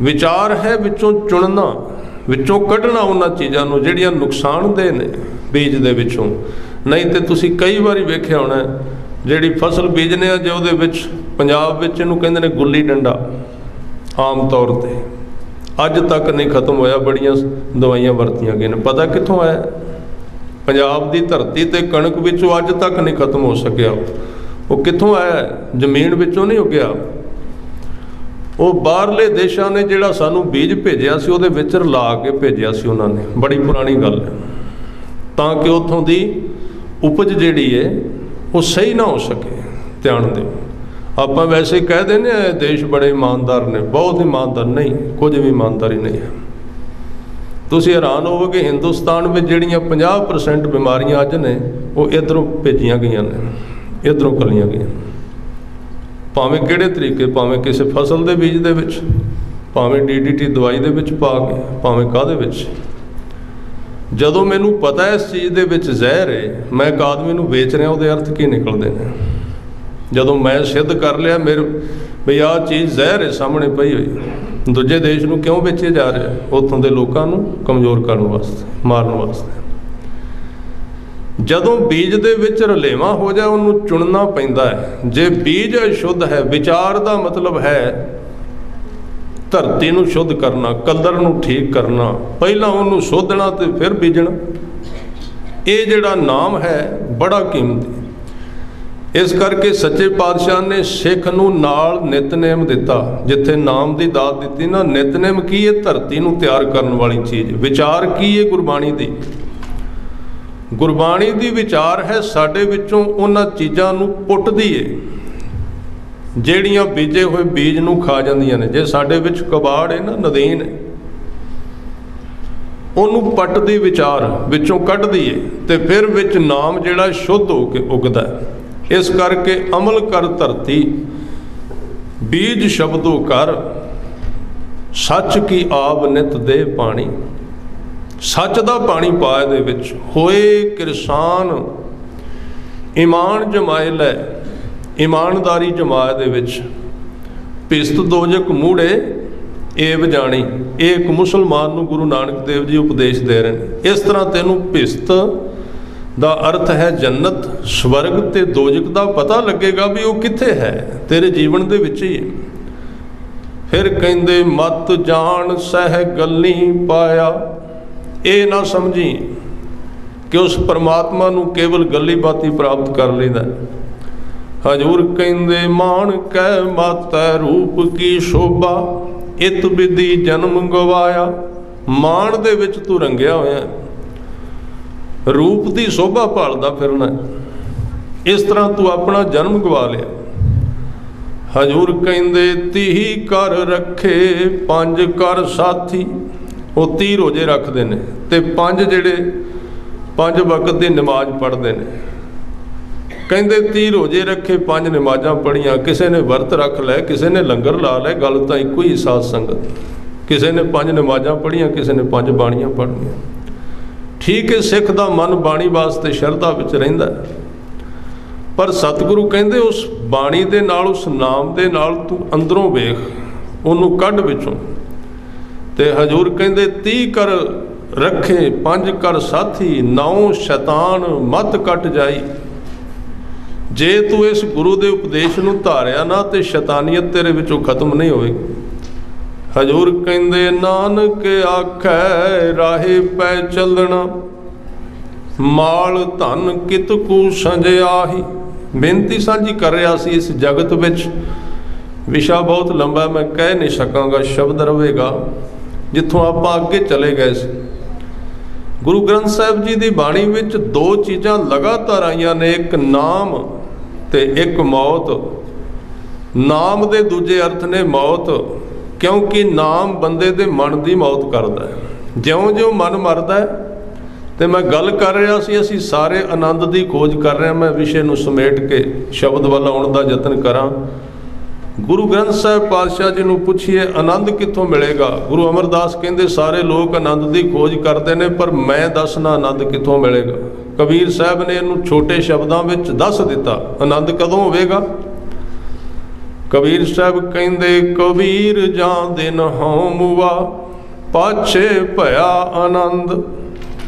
ਵਿਚਾਰ ਹੈ ਵਿੱਚੋਂ ਚੁਣਨਾ, ਵਿੱਚੋਂ ਕੱਢਣਾ ਉਹਨਾਂ ਚੀਜ਼ਾਂ ਨੂੰ ਜਿਹੜੀਆਂ ਨੁਕਸਾਨਦੇਹ ਨੇ ਬੀਜ ਦੇ ਵਿੱਚੋਂ। ਨਹੀਂ ਤੇ ਤੁਸੀਂ ਕਈ ਵਾਰੀ ਵੇਖਿਆ ਹੋਣਾ, ਜਿਹੜੀ ਫਸਲ ਬੀਜਦੇ ਆ ਜੇ ਉਹਦੇ ਵਿੱਚ ਪੰਜਾਬ ਵਿੱਚ ਇਹਨੂੰ ਕਹਿੰਦੇ ਨੇ ਗੁੱਲੀ ਡੰਡਾ, ਆਮ ਤੌਰ 'ਤੇ ਅੱਜ ਤੱਕ ਨਹੀਂ ਖਤਮ ਹੋਇਆ। ਬੜੀਆਂ ਦਵਾਈਆਂ ਵਰਤੀਆਂ ਗਈਆਂ ਨੇ, ਪਤਾ ਕਿੱਥੋਂ ਆਇਆ? ਪੰਜਾਬ ਦੀ ਧਰਤੀ ਤੇ ਕਣਕ ਵਿੱਚੋਂ ਅੱਜ ਤੱਕ ਨਹੀਂ ਖਤਮ ਹੋ ਸਕਿਆ। ਉਹ ਕਿੱਥੋਂ ਆਇਆ? ਜ਼ਮੀਨ ਵਿੱਚੋਂ ਨਹੀਂ ਉੱਗਿਆ। ਉਹ ਬਾਹਰਲੇ ਦੇਸ਼ਾਂ ਨੇ ਜਿਹੜਾ ਸਾਨੂੰ ਬੀਜ ਭੇਜਿਆ ਸੀ ਉਹਦੇ ਵਿੱਚ ਰਲਾ ਕੇ ਭੇਜਿਆ ਸੀ ਉਹਨਾਂ ਨੇ। ਬੜੀ ਪੁਰਾਣੀ ਗੱਲ ਹੈ, ਤਾਂ ਕਿ ਉੱਥੋਂ ਦੀ ਉਪਜ ਜਿਹੜੀ ਹੈ ਉਹ ਸਹੀ ਨਾ ਹੋ ਸਕੇ। ਧਿਆਨ ਦਿਓ। ਆਪਾਂ ਵੈਸੇ ਕਹਿ ਦਿੰਦੇ ਹਾਂ ਦੇਸ਼ ਬੜੇ ਇਮਾਨਦਾਰ ਨੇ, ਬਹੁਤ ਇਮਾਨਦਾਰ ਨਹੀਂ, ਕੁਝ ਵੀ ਇਮਾਨਦਾਰੀ ਨਹੀਂ ਹੈ। ਤੁਸੀਂ ਹੈਰਾਨ ਹੋਵੋਗੇ ਹਿੰਦੁਸਤਾਨ ਵਿੱਚ ਜਿਹੜੀਆਂ 50% ਬਿਮਾਰੀਆਂ ਅੱਜ ਨੇ ਉਹ ਇੱਧਰੋਂ ਭੇਜੀਆਂ ਗਈਆਂ ਨੇ, ਇੱਧਰੋਂ ਕਲੀਆਂ ਗਈਆਂ। ਭਾਵੇਂ ਕਿਹੜੇ ਤਰੀਕੇ, ਭਾਵੇਂ ਕਿਸੇ ਫਸਲ ਦੇ ਬੀਜ ਦੇ ਵਿੱਚ, ਭਾਵੇਂ DDT ਦਵਾਈ ਦੇ ਵਿੱਚ ਪਾ ਕੇ, ਭਾਵੇਂ ਕਾਹਦੇ ਵਿੱਚ। ਜਦੋਂ ਮੈਨੂੰ ਪਤਾ ਇਸ ਚੀਜ਼ ਦੇ ਵਿੱਚ ਜ਼ਹਿਰ ਹੈ, ਮੈਂ ਇੱਕ ਆਦਮੀ ਨੂੰ ਵੇਚ ਰਿਹਾ, ਉਹਦੇ ਅਰਥ ਕੀ ਨਿਕਲਦੇ ਨੇ। ਜਦੋਂ ਮੈਂ ਸਿੱਧ ਕਰ ਲਿਆ ਮੇਰੇ ਵੀ ਆਹ ਚੀਜ਼ ਜ਼ਹਿਰ ਹੈ ਸਾਹਮਣੇ ਪਈ ਹੋਈ, ਦੂਜੇ ਦੇਸ਼ ਨੂੰ ਕਿਉਂ ਵੇਚੇ ਜਾ ਰਿਹਾ? ਉੱਥੋਂ ਦੇ ਲੋਕਾਂ ਨੂੰ ਕਮਜ਼ੋਰ ਕਰਨ ਵਾਸਤੇ, ਮਾਰਨ ਵਾਸਤੇ। ਜਦੋਂ ਬੀਜ ਦੇ ਵਿੱਚ ਰਲੇਵਾਂ ਹੋ ਜਾਏ ਉਹਨੂੰ ਚੁਣਨਾ ਪੈਂਦਾ ਹੈ। ਜੇ ਬੀਜ ਅਸ਼ੁੱਧ ਹੈ, ਵਿਚਾਰ ਦਾ ਮਤਲਬ ਹੈ ਧਰਤੀ ਨੂੰ ਸ਼ੁੱਧ ਕਰਨਾ, ਕਲਰ ਨੂੰ ਠੀਕ ਕਰਨਾ, ਪਹਿਲਾਂ ਉਹਨੂੰ ਸੋਧਣਾ ਤੇ ਫਿਰ ਬੀਜਣਾ। ਇਹ ਜਿਹੜਾ ਨਾਮ ਹੈ ਬੜਾ ਕੀਮਤੀ। ਇਸ ਕਰਕੇ ਸੱਚੇ ਪਾਤਸ਼ਾਹ ਨੇ ਸਿੱਖ ਨੂੰ ਨਾਲ ਨਿਤਨੇਮ ਦਿੱਤਾ। ਜਿੱਥੇ ਨਾਮ ਦੀ ਦਾਤ ਦਿੱਤੀ ਨਾ, ਨਿਤਨੇਮ ਕੀ ਹੈ? ਧਰਤੀ ਨੂੰ ਤਿਆਰ ਕਰਨ ਵਾਲੀ ਚੀਜ਼। ਵਿਚਾਰ ਕੀ ਹੈ? ਗੁਰਬਾਣੀ ਦੀ। ਗੁਰਬਾਣੀ ਦੀ ਵਿਚਾਰ ਹੈ ਸਾਡੇ ਵਿੱਚੋਂ ਉਹਨਾਂ ਚੀਜ਼ਾਂ ਨੂੰ ਪੁੱਟਦੀ ਏ ਜਿਹੜੀਆਂ ਬੀਜੇ ਹੋਏ ਬੀਜ ਨੂੰ ਖਾ ਜਾਂਦੀਆਂ ਨੇ। ਜੇ ਸਾਡੇ ਵਿੱਚ ਕਬਾੜ ਹੈ ਨਾ, ਨਦੀਨ ਹੈ, ਉਹਨੂੰ ਪੱਟਦੀ ਵਿਚਾਰ, ਵਿੱਚੋਂ ਕੱਢਦੀ ਏ ਤੇ ਫਿਰ ਵਿੱਚ ਨਾਮ ਜਿਹੜਾ ਸ਼ੁੱਧ ਹੋ ਕੇ ਉੱਗਦਾ ਹੈ। ਇਸ ਕਰਕੇ ਅਮਲ ਕਰ ਧਰਤੀ, ਬੀਜ ਸ਼ਬਦੋ ਕਰ, ਸੱਚ ਕੀ ਆਬ ਨਿਤ ਦੇ ਪਾਣੀ। ਸੱਚ ਦਾ ਪਾਣੀ ਪਾ ਇਹਦੇ ਵਿੱਚ, ਹੋਏ ਕਿਰਸਾਨ ਈਮਾਨ ਜਮਾਏ ਲੈ, ਇਮਾਨਦਾਰੀ ਜਮਾ ਇਹਦੇ ਵਿੱਚ। ਭਿਸਤ ਦੋਜਕ ਮੂੜੇ ਏਵ ਜਾਣੀ। ਇਹ ਇੱਕ ਮੁਸਲਮਾਨ ਨੂੰ ਗੁਰੂ ਨਾਨਕ ਦੇਵ ਜੀ ਉਪਦੇਸ਼ ਦੇ ਰਹੇ ਨੇ। ਇਸ ਤਰ੍ਹਾਂ ਤੈਨੂੰ ਭਿਸਤ ਦਾ ਅਰਥ ਹੈ ਜੰਨਤ, ਸਵਰਗ ਤੇ ਦੋਜਕ ਦਾ ਪਤਾ ਲੱਗੇਗਾ ਵੀ ਉਹ ਕਿੱਥੇ ਹੈ, ਤੇਰੇ ਜੀਵਨ ਦੇ ਵਿੱਚ ਹੀ। ਫਿਰ ਕਹਿੰਦੇ ਮਤ ਜਾਣ ਸਹਿ ਗੱਲੀ ਪਾਇਆ। ਇਹ ਨਾ ਸਮਝੀ ਕਿ ਉਸ ਪਰਮਾਤਮਾ ਨੂੰ ਕੇਵਲ ਗੱਲੀ ਬਾਤੀ ਪ੍ਰਾਪਤ ਕਰ ਲਈਦਾ। ਹਜੂਰ ਕਹਿੰਦੇ ਮਾਣ ਕਹਿ ਮਾਤੈ ਰੂਪ ਕੀ ਸ਼ੋਭਾ, ਇਤ ਵਿਧੀ ਜਨਮ ਗਵਾਇਆ। ਮਾਣ ਦੇ ਵਿੱਚ ਤੂੰ ਰੰਗਿਆ ਹੋਇਆ, ਰੂਪ ਦੀ ਸ਼ੋਭਾ ਭਾਲਦਾ ਫਿਰਨਾ, ਇਸ ਤਰ੍ਹਾਂ ਤੂੰ ਆਪਣਾ ਜਨਮ ਗਵਾ ਲਿਆ। ਹਜੂਰ ਕਹਿੰਦੇ ਤੀਹੀ ਕਰ ਰੱਖੇ ਪੰਜ ਕਰ ਸਾਥੀ। ਉਹ 30 ਰੋਜ਼ੇ ਰੱਖਦੇ ਨੇ ਤੇ 5 ਵਕਤ ਦੀ ਨਮਾਜ਼ ਪੜ੍ਹਦੇ ਨੇ। ਕਹਿੰਦੇ 30 ਰੋਜ਼ੇ ਰੱਖੇ, 5 ਨਮਾਜ਼ਾਂ ਪੜ੍ਹੀਆਂ। ਕਿਸੇ ਨੇ ਵਰਤ ਰੱਖ ਲੈ, ਕਿਸੇ ਨੇ ਲੰਗਰ ਲਾ ਲੈ, ਗੱਲ ਤਾਂ ਇੱਕੋ ਹੀ ਸਾਧ ਸੰਗਤ। ਕਿਸੇ ਨੇ 5 ਨਮਾਜ਼ਾਂ ਪੜ੍ਹੀਆਂ, ਕਿਸੇ ਨੇ 5 ਬਾਣੀਆਂ ਪੜ੍ਹਨੀਆਂ। ਠੀਕ ਹੈ, ਸਿੱਖ ਦਾ ਮਨ ਬਾਣੀ ਵਾਸਤੇ ਸ਼ਰਧਾ ਵਿੱਚ ਰਹਿੰਦਾ, ਪਰ ਸਤਿਗੁਰੂ ਕਹਿੰਦੇ ਉਸ ਬਾਣੀ ਦੇ ਨਾਲ, ਉਸ ਨਾਮ ਦੇ ਨਾਲ ਤੂੰ ਅੰਦਰੋਂ ਵੇਖ, ਉਹਨੂੰ ਕੱਢ ਵਿੱਚੋਂ। ਤੇ ਹਜੂਰ ਕਹਿੰਦੇ 30 ਕਰ ਰੱਖੇ 5 ਕਰ ਸਾਥੀ, 9 ਸ਼ੈਤਾਨ ਮਤ ਕੱਟ ਜਾਈ। ਜੇ ਤੂੰ ਇਸ ਗੁਰੂ ਦੇ ਉਪਦੇਸ਼ ਨੂੰ ਧਾਰਿਆ ਨਾ ਤੇ ਸ਼ੈਤਾਨੀਅਤ ਤੇਰੇ ਵਿੱਚੋਂ ਖਤਮ ਨਹੀਂ ਹੋਵੇਗੀ। ਹਜੂਰ ਕਹਿੰਦੇ ਨਾਨਕ ਆਖੈ ਰਾਹੇ ਪੈ ਚੱਲਣਾ, ਮਾਲ ਧਨ ਕਿਤ ਕੂ ਸੰਜਿਆਹੀ। ਬੇਨਤੀ ਸਾਂਝੀ ਕਰ ਰਿਹਾ ਸੀ। ਇਸ ਜਗਤ ਵਿੱਚ ਵਿਸ਼ਾ ਬਹੁਤ ਲੰਬਾ, ਮੈਂ ਕਹਿ ਨਹੀਂ ਸਕਾਂਗਾ, ਸ਼ਬਦ ਰਹੇਗਾ। ਜਿੱਥੋਂ ਆਪਾਂ ਅੱਗੇ ਚਲੇ ਗਏ ਸੀ, ਗੁਰੂ ਗ੍ਰੰਥ ਸਾਹਿਬ ਜੀ ਦੀ ਬਾਣੀ ਵਿੱਚ 2 ਚੀਜ਼ਾਂ ਲਗਾਤਾਰ ਆਈਆਂ ਨੇ, ਇੱਕ ਨਾਮ ਤੇ ਇੱਕ ਮੌਤ। ਨਾਮ ਦੇ ਦੂਜੇ ਅਰਥ ਨੇ ਮੌਤ, ਕਿਉਂਕਿ ਨਾਮ ਬੰਦੇ ਦੇ ਮਨ ਦੀ ਮੌਤ ਕਰਦਾ ਹੈ। ਜਿਉਂ-ਜਿਉਂ ਮਨ ਮਰਦਾ ਹੈ, ਤੇ ਮੈਂ ਗੱਲ ਕਰ ਰਿਹਾ ਸੀ ਅਸੀਂ ਸਾਰੇ ਆਨੰਦ ਦੀ ਖੋਜ ਕਰ ਰਹੇ ਹਾਂ। ਮੈਂ ਵਿਸ਼ੇ ਨੂੰ ਸਮੇਟ ਕੇ ਸ਼ਬਦ ਵੱਲ ਆਉਣ ਦਾ ਯਤਨ ਕਰਾਂ। गुरु ग्रंथ साहिब पातशाह जी नूं पुछिए आनंद कित्थों मिलेगा। गुरु अमरदास कहंदे सारे लोग आनंद की खोज करते हैं, पर मैं दसना आनंद कित्थों मिलेगा। कबीर साहब ने इहनूं छोटे शब्दां विच दस दिता, आनंद कदों होवेगा। कबीर साहब कहंदे कबीर जां दिन हौं मुआ पाछे भया आनंद।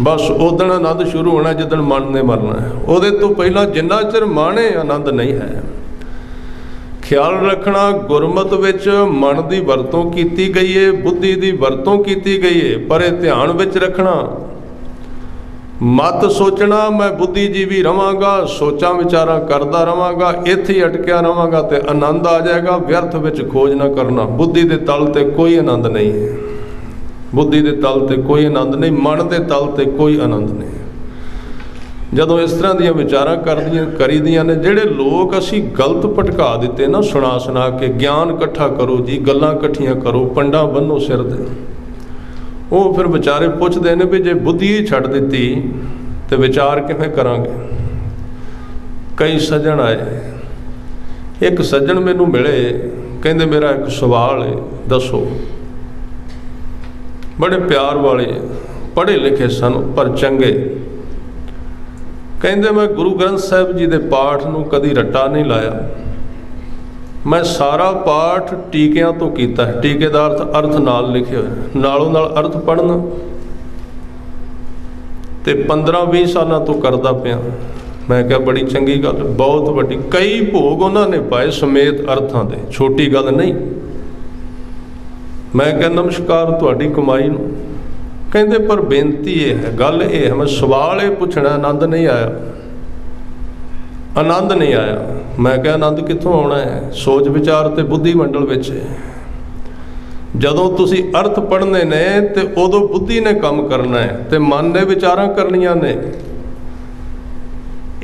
बस उदण आनंद शुरू होना जिदण मन ने मरना है, उहदे तो पहला जिन्ना चिर माणे आनंद नहीं है। ख्याल रखना गुरमत विच मन की वरतों की गई है, बुद्धि की वरतों की गई है, पर यह ध्यान विच रखना मत सोचना मैं बुद्धिजीवी रहांगा, सोचा विचारा करता रहांगा, इत्थे ही अटकिया रहांगा तो आनंद आ जाएगा। व्यर्थ विच खोज ना करना। बुद्धि के तल ते कोई आनंद नहीं है, बुद्धि के तल ते कोई आनंद नहीं, मन के तल ते कोई आनंद नहीं। जदों इस तरह दी विचारां करीदियां ने, जिहड़े लोग असी गलत भटका दिते ना सुना सुना के, ज्ञान इकट्ठा करो जी, गल्लां इकट्ठियां करो, पंडा बन्नो सिर दे, वो फिर विचारे पुछदे ने भी जे बुद्धि ही छड्ड दित्ती तो विचार किवें करांगे। कई सज्जण आए, एक सज्जण मैनूं मिले, कहंदे मेरा एक सवाल है दसो। बड़े प्यार वाले, पढ़े लिखे सन पर चंगे। कहंदे मैं गुरु ग्रंथ साहिब जी के पाठ नूं कदी रट्टा नहीं लाया, मैं सारा पाठ टीकियां तो कीता है। टीके का अर्थ नाल लिखे हुए, नालों नाल अर्थ पढ़ना ते 15-20 सालों तो करदा पिया। मैं क्या बड़ी चंगी गल, बहुत वड्डी। कई भोग उन्होंने पाए समेत अर्थां दे, छोटी गल नहीं। मैं क्या नमस्कार तुहाडी कमाई नूं। कहंदे पर बेनती ये है, गल ये है, मैं सवाल ये पुछना, आनंद नहीं आया, आनंद नहीं आया। मैं क्या आनंद कित्थों आना है, सोच विचार ते बुद्धि मंडल विच है। जदों तुसी अर्थ पढ़ने ने ते उदों बुद्धि ने काम करना है ते मन ने विचारां करनियां ने।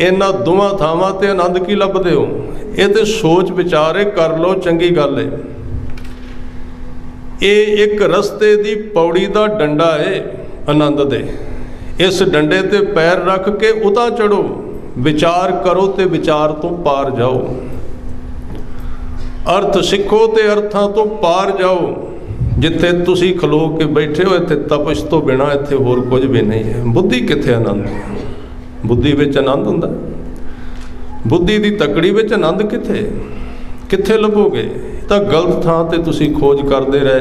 इन्हां दोवां थावां ते आनंद की लभदे हो, ये ते सोच विचारे कर लो, चंगी गल है। ये एक रस्ते दी पौड़ी दा डंडा है आनंद दे, इस डंडे ते पैर रख के उतां चढ़ो, विचार करो ते विचार तो पार जाओ, अर्थ सीखो ते अर्थां तो पार जाओ। जिथे तुसी खलो के बैठे हो इत्थे तपश तो बिना इत्थे होर कुछ भी नहीं है। बुद्धि कित्थे आनंद, बुद्धि विच आनंद हुंदा, बुद्धि दी तकड़ी विच आनंद कित्थे कित्थे लभोगे। तां गलत थां ते तुसी खोज करदे रहे,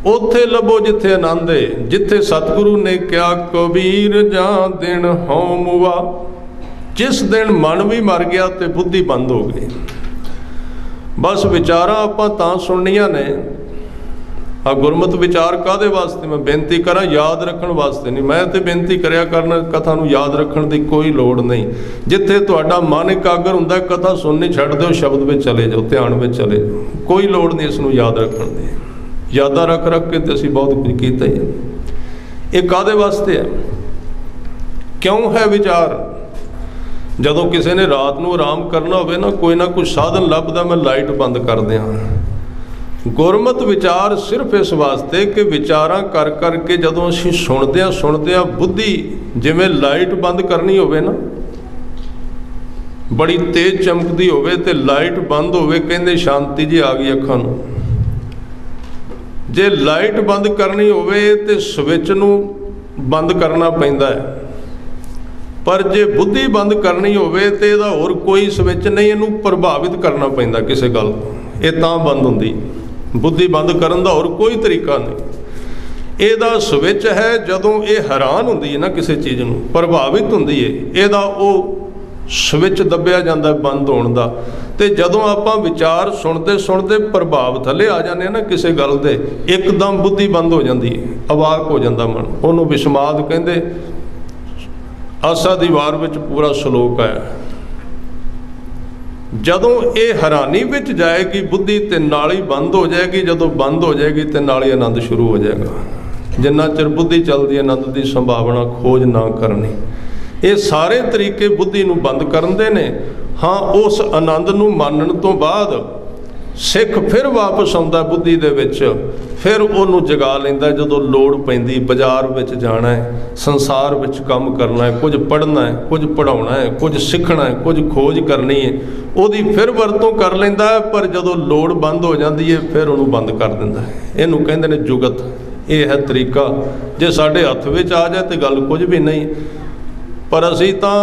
उत्थे लभो जिथे आनंद है। जिथे सतगुरु ने क्या कबीर जां दिन हौं मुआ, जिस दिन मन भी मर गया तो बुद्धि बंद हो गई। बस विचारां आपां तां सुननियां ने। गुरमत विचार कादे वास्ते, मैं बेनती करा याद रखण वास्ते नहीं। मैं तो बेनती करया करना, कथा नूं याद रखण दी कोई लोड़ नहीं। जिथे तुहाडा मन एकागर हुंदा, कथा सुननी छड्ड दिओ, शब्द में चले जाओ, ध्यान में चले जाओ, कोई लोड़ नहीं इस नूं याद रखण दी। यादा रख रख के तो असीं बहुत कुछ कीता ही है। ये कादे वास्ते है, क्यों है विचार। जदों किसी ने रात नूं आराम करना होवे ना, कोई ना कोई साधन लभदा, मैं लाइट बंद कर दियां। गुरमत विचार सिर्फ इस वास्ते कि विचारां कर करके जदों असीं सुणदियां बुद्धि जिवें लाइट बंद करनी होवे ना, बड़ी तेज चमकदी होवे ते लाइट बंद होवे, कहंदे शांति जी आ गई अखां नूं। जे लाइट बंद करनी होवे ते स्विच नूं बंद करना पैंदा है, पर जे बुद्धि बंद करनी होवे ते इहदा होर कोई स्विच नहीं, इहनूं प्रभावित करना पैंदा किसी गल तो, ये तां बंद हुंदी। बुद्धि बंद करन दा होर कोई तरीका नहीं। इहदा स्विच है जदों ये हैरान हुंदी है ना किसी चीज़ नूं, प्रभावित हुंदी है, इहदा वो स्विच दबिया जांदा बंद होण दा। ते जदों आपां विचार सुणदे सुणदे प्रभाव थले आ जाने ना किसी गल दे, एकदम बुद्धि बंद हो जाती है, अवाक हो जाता मन। उहनूं विस्माद कहंदे। आसा दी वार विच पूरा श्लोक है। जदों ये हैरानी विच जाएगी बुद्धि ते नाली बंद हो जाएगी, जदों बंद हो जाएगी तो नाली आनंद शुरू हो जाएगा। जिन्ना चिर बुद्धि चलती आनंद की संभावना खोज ना करनी। ये सारे तरीके बुद्धि नूं बंद करन दे ने। हाँ, उस आनंद नूं मानण तो बाद सिख फिर वापस आउंदा बुद्धि दे विच, फिर उहनूं जगा लैंदा जदों लोड़ पैंदी। बाजार विच जाना है, संसार विच काम करना है, कुछ पढ़ना है, कुछ पढ़ाउणा है, कुछ सिੱਖਣਾ है, कुछ खोज करनी है, ਉਹਦੀ फिर वरतों कर लैंदा है। पर जदों लोड़ बंद हो जाती है फिर ਉਹਨੂੰ बंद कर दिंदा है। ਇਹਨੂੰ ਕਹਿੰਦੇ ने जुगत। ਇਹ है तरीका। जे साडे हत्थ विच आ जाए तो गल कुछ भी नहीं। पर असीं तां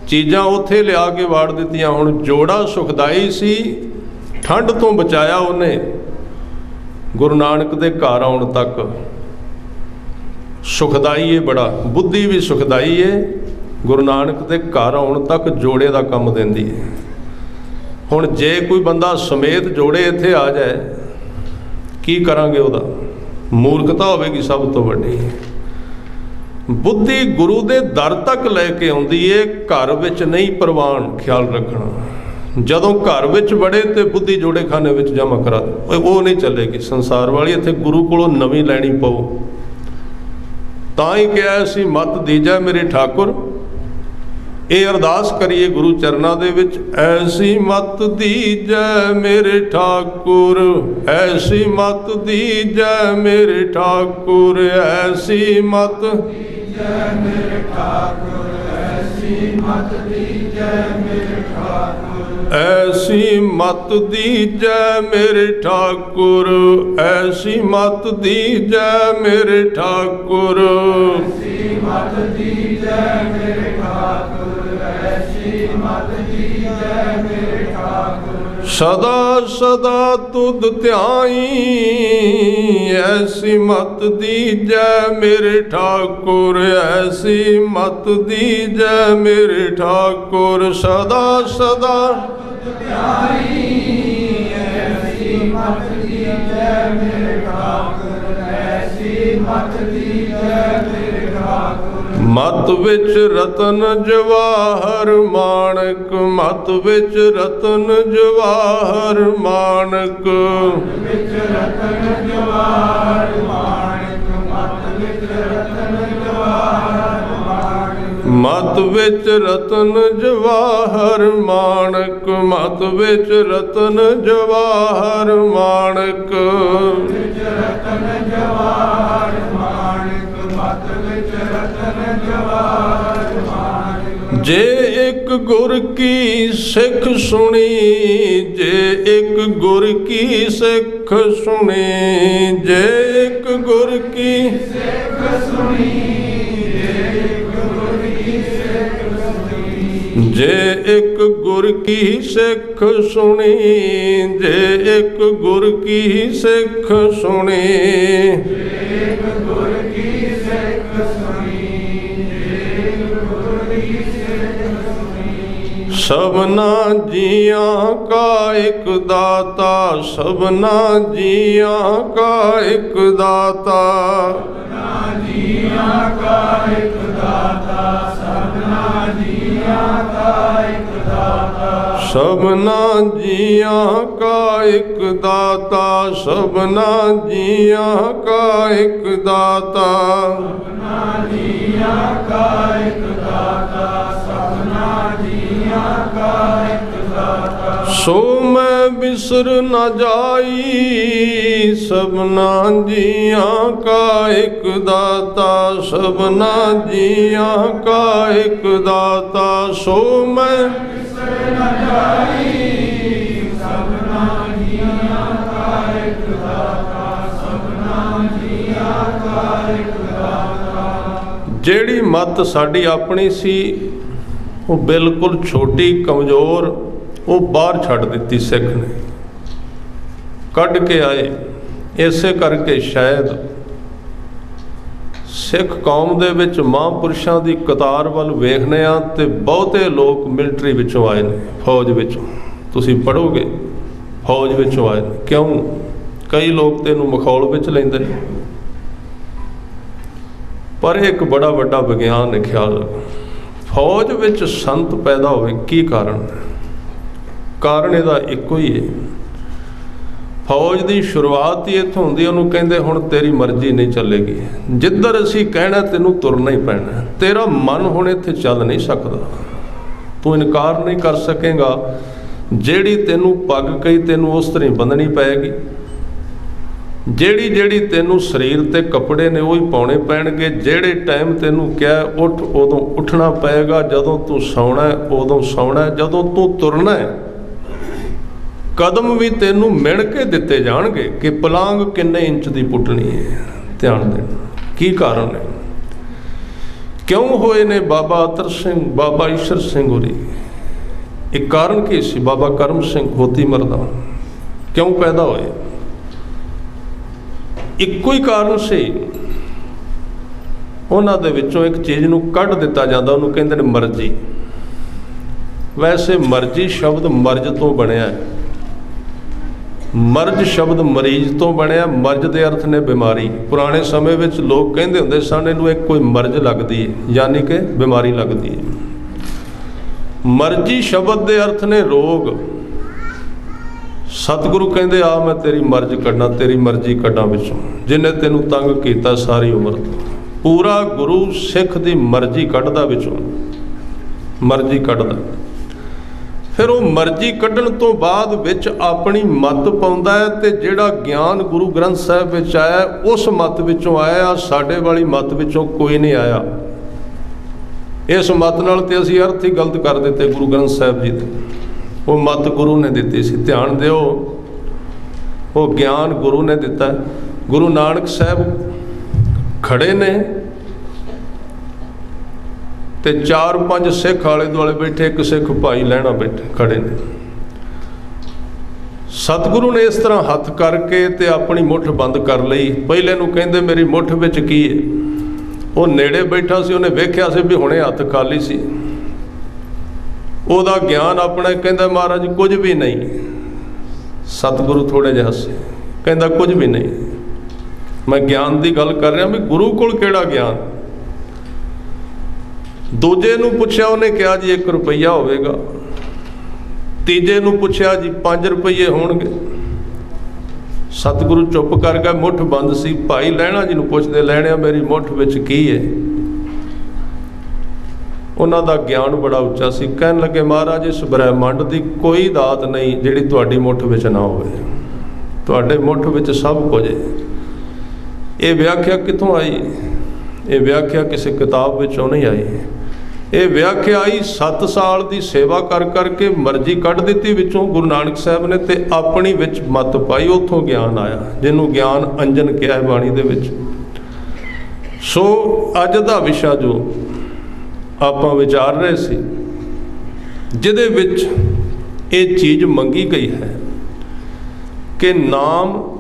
चीज़ां उत्थे लिया के वाड़ दित्तियां। हुण जोड़ा सुखदाई सी, ठंड तो बचाया उन्हें गुरु नानक दे घर आउण तक। सुखदाई है बड़ा, बुद्धि भी सुखदाई है, गुरु नानक दे घर आउण तक जोड़े का काम देंदी है। हुण जे कोई बंदा समेत जोड़े इत्थे आ जाए की करांगे? उहदा मूर्खता होवेगी सब तो वड्डी। बुद्धि गुरु दे दर तक लैके आउंदी है, घर विच नहीं प्रवान। ख्याल रखना, जदों घर विच बड़े तो बुद्धि जोड़े खाने विच जमा करा दे, वो नहीं चलेगी संसार वाली। इत्थे गुरु कोलों नवीं लैनी पऊ। तां ही कहा सी मत दीजा मेरे ठाकुर। ये अरदास करिए गुरु चरना दे विच, ऐसी मत दीजै मेरे ठाकुर, ऐसी मत दीजै मेरे ठाकुर, ऐसी मत दीजै मेरे ठाकुर, ऐसी मत दीजै मेरे ठाकुर, ऐसी मत दीजै मेरे ठाकुर, ऐसी मत दीजै मेरे ठाकुर, ऐसी मत दीजै मेरे ठाकुर, सदा सदा तुद ध्याई, ऐसी मत दीजै मेरे ठाकुर, ऐसी मत दीजै मेरे ठाकुर, सदा सदा तुद ध्याई, ऐसी मत दीजै मेरे ठाकुर, ऐसी मत दीजै मेरे ठाकुर। मत विच रतन जवाहर माणक, मत विच रतन जवाहर माणक, मत विच रतन जवाहर माणक, मत विच रतन जवाहर माणक, मत विच रतन जवाहर माणक, मत विच रतन जवाहर माणक, विच रतन जवाहर माणक, मत विच रतन जवाहर माणक। जे एक गुर की सिख सुनी, जे एक गुर की सिख सुनी, जे एक गुर की सिख सुनी, जे एक गुर की सिख सुनी, जे एक गुर की सिख सुनी, जे एक गुर की सिख सुनी, जे एक गुर की सिख सुनी। सबना जियां का एक दाता, सबना जियां का एक दाता, सबना जियां का एक दाता, सबना जियां का एक दाता, सबना जियां का एक दाता, सबना जियां का एक दाता, सबना जियां का एक दाता, सबना जियां का एक दाता। सो मैं बिसर न जाई, सबना जियां का एक दाता, सबना जियां का एक दाता। सो मैं बिसर न जाई, सबना जियां का एक दाता, सबना जियां का एक दाता। ਜਿਹੜੀ ਮੱਤ ਸਾਡੀ ਆਪਣੀ ਸੀ ਉਹ ਬਿਲਕੁਲ ਛੋਟੀ ਕਮਜ਼ੋਰ, ਉਹ ਬਾਹਰ ਛੱਡ ਦਿੱਤੀ ਸਿੱਖ ਨੇ, ਕੱਢ ਕੇ ਆਏ। ਇਸੇ ਕਰਕੇ ਸ਼ਾਇਦ ਸਿੱਖ ਕੌਮ ਦੇ ਵਿੱਚ ਮਹਾਂਪੁਰਸ਼ਾਂ ਦੀ ਕਤਾਰ ਵੱਲ ਵੇਖਦੇ ਹਾਂ ਤੇ ਬਹੁਤੇ ਲੋਕ ਮਿਲਟਰੀ ਵਿੱਚੋਂ ਆਏ ਨੇ, ਫੌਜ ਵਿੱਚੋਂ। ਤੁਸੀਂ ਪੜ੍ਹੋਗੇ ਫੌਜ ਵਿੱਚੋਂ ਆਏ ਨੇ। ਕਿਉਂ? ਕਈ ਲੋਕ ਤੇ ਇਹਨੂੰ ਮਖੌਲ ਵਿੱਚ ਲੈਂਦੇ ਨੇ, ਪਰ ਇੱਕ ਬੜਾ ਵੱਡਾ ਵਿਗਿਆਨ ਹੈ। ਖਿਆਲ ਰੱਖੋ, ਫੌਜ ਵਿੱਚ ਸੰਤ ਪੈਦਾ ਹੋਵੇ ਕੀ ਕਾਰਨ? ਕਾਰਨ ਇਹਦਾ ਇੱਕੋ ਹੀ ਹੈ। ਫੌਜ ਦੀ ਸ਼ੁਰੂਆਤ ਹੀ ਇੱਥੋਂ ਹੁੰਦੀ, ਉਹਨੂੰ ਕਹਿੰਦੇ ਹੁਣ ਤੇਰੀ ਮਰਜ਼ੀ ਨਹੀਂ ਚੱਲੇਗੀ, ਜਿੱਧਰ ਅਸੀਂ ਕਹਿਣਾ ਤੈਨੂੰ ਤੁਰਨਾ ਹੀ ਪੈਣਾ, ਤੇਰਾ ਮਨ ਹੁਣ ਇੱਥੇ ਚੱਲ ਨਹੀਂ ਸਕਦਾ, ਤੂੰ ਇਨਕਾਰ ਨਹੀਂ ਕਰ ਸਕੇਗਾ। ਜਿਹੜੀ ਤੈਨੂੰ ਪੱਗ ਕਹੀ ਤੈਨੂੰ ਉਸ ਤਰ੍ਹਾਂ ਹੀ ਬੰਨਣੀ ਪਏਗੀ। ਜਿਹੜੀ ਤੈਨੂੰ ਸਰੀਰ ਤੇ ਕੱਪੜੇ ਨੇ ਉਹ ਹੀ ਪਾਉਣੇ ਪੈਣਗੇ। ਜਿਹੜੇ ਟਾਈਮ ਤੈਨੂੰ ਕਿਹਾ ਉੱਠ ਉਦੋਂ ਉੱਠਣਾ ਪਏਗਾ। ਜਦੋਂ ਤੂੰ ਸੌਣਾ ਉਦੋਂ ਸੌਣਾ। ਜਦੋਂ ਤੂੰ ਤੁਰਨਾ ਕਦਮ ਵੀ ਤੈਨੂੰ ਮਿਣ ਕੇ ਦਿੱਤੇ ਜਾਣਗੇ ਕਿ ਪਲਾਂਗ ਕਿੰਨੇ ਇੰਚ ਦੀ ਪੁੱਟਣੀ ਹੈ। ਧਿਆਨ ਦੇਣਾ। ਕੀ ਕਾਰਨ ਹੈ? ਕਿਉਂ ਹੋਏ ਨੇ ਬਾਬਾ ਅਤਰ ਸਿੰਘ, ਬਾਬਾ ਈਸ਼ਰ ਸਿੰਘ ਹੋਰੀ? ਇੱਕ ਕਾਰਨ ਕੀ ਸੀ? ਬਾਬਾ ਕਰਮ ਸਿੰਘ ਹੋਤੀ ਮਰਦਾ ਕਿਉਂ ਪੈਦਾ ਹੋਏ? ਇੱਕੋ ਹੀ ਕਾਰਨ ਸੀ। ਉਹਨਾਂ ਦੇ ਵਿੱਚੋਂ ਇੱਕ ਚੀਜ਼ ਨੂੰ ਕੱਢ ਦਿੱਤਾ ਜਾਂਦਾ, ਉਹਨੂੰ ਕਹਿੰਦੇ ਨੇ ਮਰਜ਼ੀ। ਵੈਸੇ ਮਰਜ਼ੀ ਸ਼ਬਦ ਮਰਜ਼ ਤੋਂ ਬਣਿਆ ਹੈ। ਮਰਜ਼ ਸ਼ਬਦ ਮਰੀਜ਼ ਤੋਂ ਬਣਿਆ। ਮਰਜ਼ ਦੇ ਅਰਥ ਨੇ ਬਿਮਾਰੀ। ਪੁਰਾਣੇ ਸਮੇਂ ਵਿੱਚ ਲੋਕ ਕਹਿੰਦੇ ਹੁੰਦੇ ਸਨ ਇਹਨੂੰ ਇੱਕ ਕੋਈ ਮਰਜ਼ ਲੱਗਦੀ ਹੈ, ਯਾਨੀ ਕਿ ਬਿਮਾਰੀ ਲੱਗਦੀ ਹੈ। ਮਰਜ਼ੀ ਸ਼ਬਦ ਦੇ ਅਰਥ ਨੇ ਰੋਗ। ਸਤਿਗੁਰੂ ਕਹਿੰਦੇ ਆ ਮੈਂ ਤੇਰੀ ਮਰਜ਼ ਕੱਢਾਂ, ਤੇਰੀ ਮਰਜ਼ੀ ਕੱਢਾਂ ਵਿੱਚੋਂ, ਜਿਹਨੇ ਤੈਨੂੰ ਤੰਗ ਕੀਤਾ ਸਾਰੀ ਉਮਰ ਤੋਂ। ਪੂਰਾ ਗੁਰੂ ਸਿੱਖ ਦੀ ਮਰਜ਼ੀ ਕੱਢਦਾ ਵਿੱਚੋਂ, ਮਰਜ਼ੀ ਕੱਢਦਾ। ਫਿਰ ਉਹ ਮਰਜ਼ੀ ਕੱਢਣ ਤੋਂ ਬਾਅਦ ਵਿੱਚ ਆਪਣੀ ਮੱਤ ਪਾਉਂਦਾ ਹੈ। ਤੇ ਜਿਹੜਾ ਗਿਆਨ ਗੁਰੂ ਗ੍ਰੰਥ ਸਾਹਿਬ ਵਿੱਚ ਆਇਆ ਉਸ ਮੱਤ ਵਿੱਚੋਂ ਆਇਆ। ਸਾਡੇ ਵਾਲੀ ਮੱਤ ਵਿੱਚੋਂ ਕੋਈ ਨਹੀਂ ਆਇਆ। ਇਸ ਮੱਤ ਨਾਲ ਤੇ ਅਸੀਂ ਅਰਥ ਹੀ ਗਲਤ ਕਰ ਦਿੱਤੇ ਗੁਰੂ ਗ੍ਰੰਥ ਸਾਹਿਬ ਜੀ ਦੇ। ਉਹ ਮੱਤ ਗੁਰੂ ਨੇ ਦਿੱਤੀ ਸੀ। ਧਿਆਨ ਦਿਓ, ਉਹ ਗਿਆਨ ਗੁਰੂ ਨੇ ਦਿੱਤਾ। ਗੁਰੂ ਨਾਨਕ ਸਾਹਿਬ ਖੜੇ ਨੇ ਤੇ 4-5 ਸਿੱਖ ਆਲੇ ਦੁਆਲੇ ਬੈਠੇ, ਇੱਕ ਸਿੱਖ ਭਾਈ ਲਹਿਣਾ ਬੈਠੇ ਖੜੇ ਨੇ। ਸਤਿਗੁਰੂ ਨੇ ਇਸ ਤਰ੍ਹਾਂ ਹੱਥ ਕਰਕੇ ਤੇ ਆਪਣੀ ਮੁੱਠ ਬੰਦ ਕਰ ਲਈ। ਪਹਿਲੇ ਨੂੰ ਕਹਿੰਦੇ ਮੇਰੀ ਮੁੱਠ ਵਿੱਚ ਕੀ ਹੈ? ਉਹ ਨੇੜੇ ਬੈਠਾ ਸੀ, ਉਹਨੇ ਵੇਖਿਆ ਸੀ ਵੀ ਹੁਣੇ ਹੱਥ ਖਾਲੀ ਸੀ। ਉਹਦਾ ਗਿਆਨ ਆਪਣਾ ਕਹਿੰਦਾ ਮਹਾਰਾਜ ਕੁਝ ਵੀ ਨਹੀਂ। ਸਤਿਗੁਰੂ ਥੋੜੇ ਜਿਹਾ ਹੱਸੇ, ਕਹਿੰਦਾ ਕੁਝ ਵੀ ਨਹੀਂ। ਮੈਂ ਗਿਆਨ ਦੀ ਗੱਲ ਕਰ ਰਿਹਾ ਵੀ ਗੁਰੂ ਕੋਲ ਕਿਹੜਾ ਗਿਆਨ। ਦੂਜੇ ਨੂੰ ਪੁੱਛਿਆ, ਉਹਨੇ ਕਿਹਾ ਜੀ 1 ਰੁਪਈਆ ਹੋਵੇਗਾ। ਤੀਜੇ ਨੂੰ ਪੁੱਛਿਆ ਜੀ 5 ਰੁਪਈਏ ਹੋਣਗੇ। ਸਤਿਗੁਰੂ ਚੁੱਪ ਕਰ ਗਿਆ, ਮੁੱਠ ਬੰਦ ਸੀ। ਭਾਈ ਲਹਿਣਾ ਜੀ ਨੂੰ ਪੁੱਛਦੇ, ਲਹਿਣਿਆ ਮੇਰੀ ਮੁੱਠ ਵਿੱਚ ਕੀ ਹੈ? ਉਹਨਾਂ ਦਾ ਗਿਆਨ ਬੜਾ ਉੱਚਾ ਸੀ। ਕਹਿਣ ਲੱਗੇ ਮਹਾਰਾਜ ਇਸ ਬ੍ਰਹਿਮੰਡ ਦੀ ਕੋਈ ਦਾਤ ਨਹੀਂ ਜਿਹੜੀ ਤੁਹਾਡੀ ਮੁੱਠ ਵਿੱਚ ਨਾ ਹੋਵੇ। ਤੁਹਾਡੇ ਮੁੱਠ ਵਿੱਚ ਸਭ ਕੁਝ ਹੈ। ਇਹ ਵਿਆਖਿਆ ਕਿੱਥੋਂ ਆਈ? ਇਹ ਵਿਆਖਿਆ ਕਿਸੇ ਕਿਤਾਬ ਵਿੱਚੋਂ ਨਹੀਂ ਆਈ। ਇਹ ਵਿਆਖਿਆ ਆਈ 7 ਸਾਲ ਦੀ ਸੇਵਾ ਕਰ ਕਰਕੇ ਮਰਜ਼ੀ ਕੱਢ ਦਿੱਤੀ ਵਿੱਚੋਂ ਗੁਰੂ ਨਾਨਕ ਸਾਹਿਬ ਨੇ ਤੇ ਆਪਣੀ ਵਿੱਚ ਮੱਤ ਪਾਈ। ਉੱਥੋਂ ਗਿਆਨ ਆਇਆ, ਜਿਹਨੂੰ ਗਿਆਨ ਅੰਜਨ ਕਿਹਾ ਹੈ ਬਾਣੀ ਦੇ ਵਿੱਚ। ਸੋ ਅੱਜ ਦਾ ਵਿਸ਼ਾ ਜੋ ਆਪਾਂ ਵਿਚਾਰ ਰਹੇ ਸੀ, ਜਿਹਦੇ ਵਿੱਚ ਇਹ ਚੀਜ਼ ਮੰਗੀ ਗਈ ਹੈ ਕਿ ਨਾਮ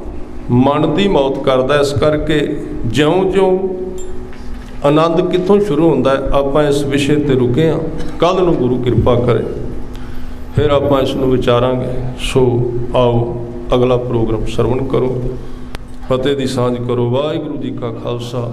ਮਨ ਦੀ ਮੌਤ ਕਰਦਾ। ਇਸ ਕਰਕੇ ਜਿਉਂ-ਜਿਉਂ ਆਨੰਦ ਕਿੱਥੋਂ ਸ਼ੁਰੂ ਹੁੰਦਾ ਹੈ, ਆਪਾਂ ਇਸ ਵਿਸ਼ੇ ਤੇ ਰੁਕੇ ਹਾਂ। ਕੱਲ੍ਹ ਨੂੰ ਗੁਰੂ ਕਿਰਪਾ ਕਰੇ ਫਿਰ ਆਪਾਂ ਇਸ ਨੂੰ ਵਿਚਾਰਾਂਗੇ। ਸੋ ਆਓ ਅਗਲਾ ਪ੍ਰੋਗਰਾਮ ਸਰਵਣ ਕਰੋ, ਫਤਿਹ ਦੀ ਸਾਂਝ ਕਰੋ। ਵਾਹਿਗੁਰੂ ਜੀ ਕਾ ਖਾਲਸਾ,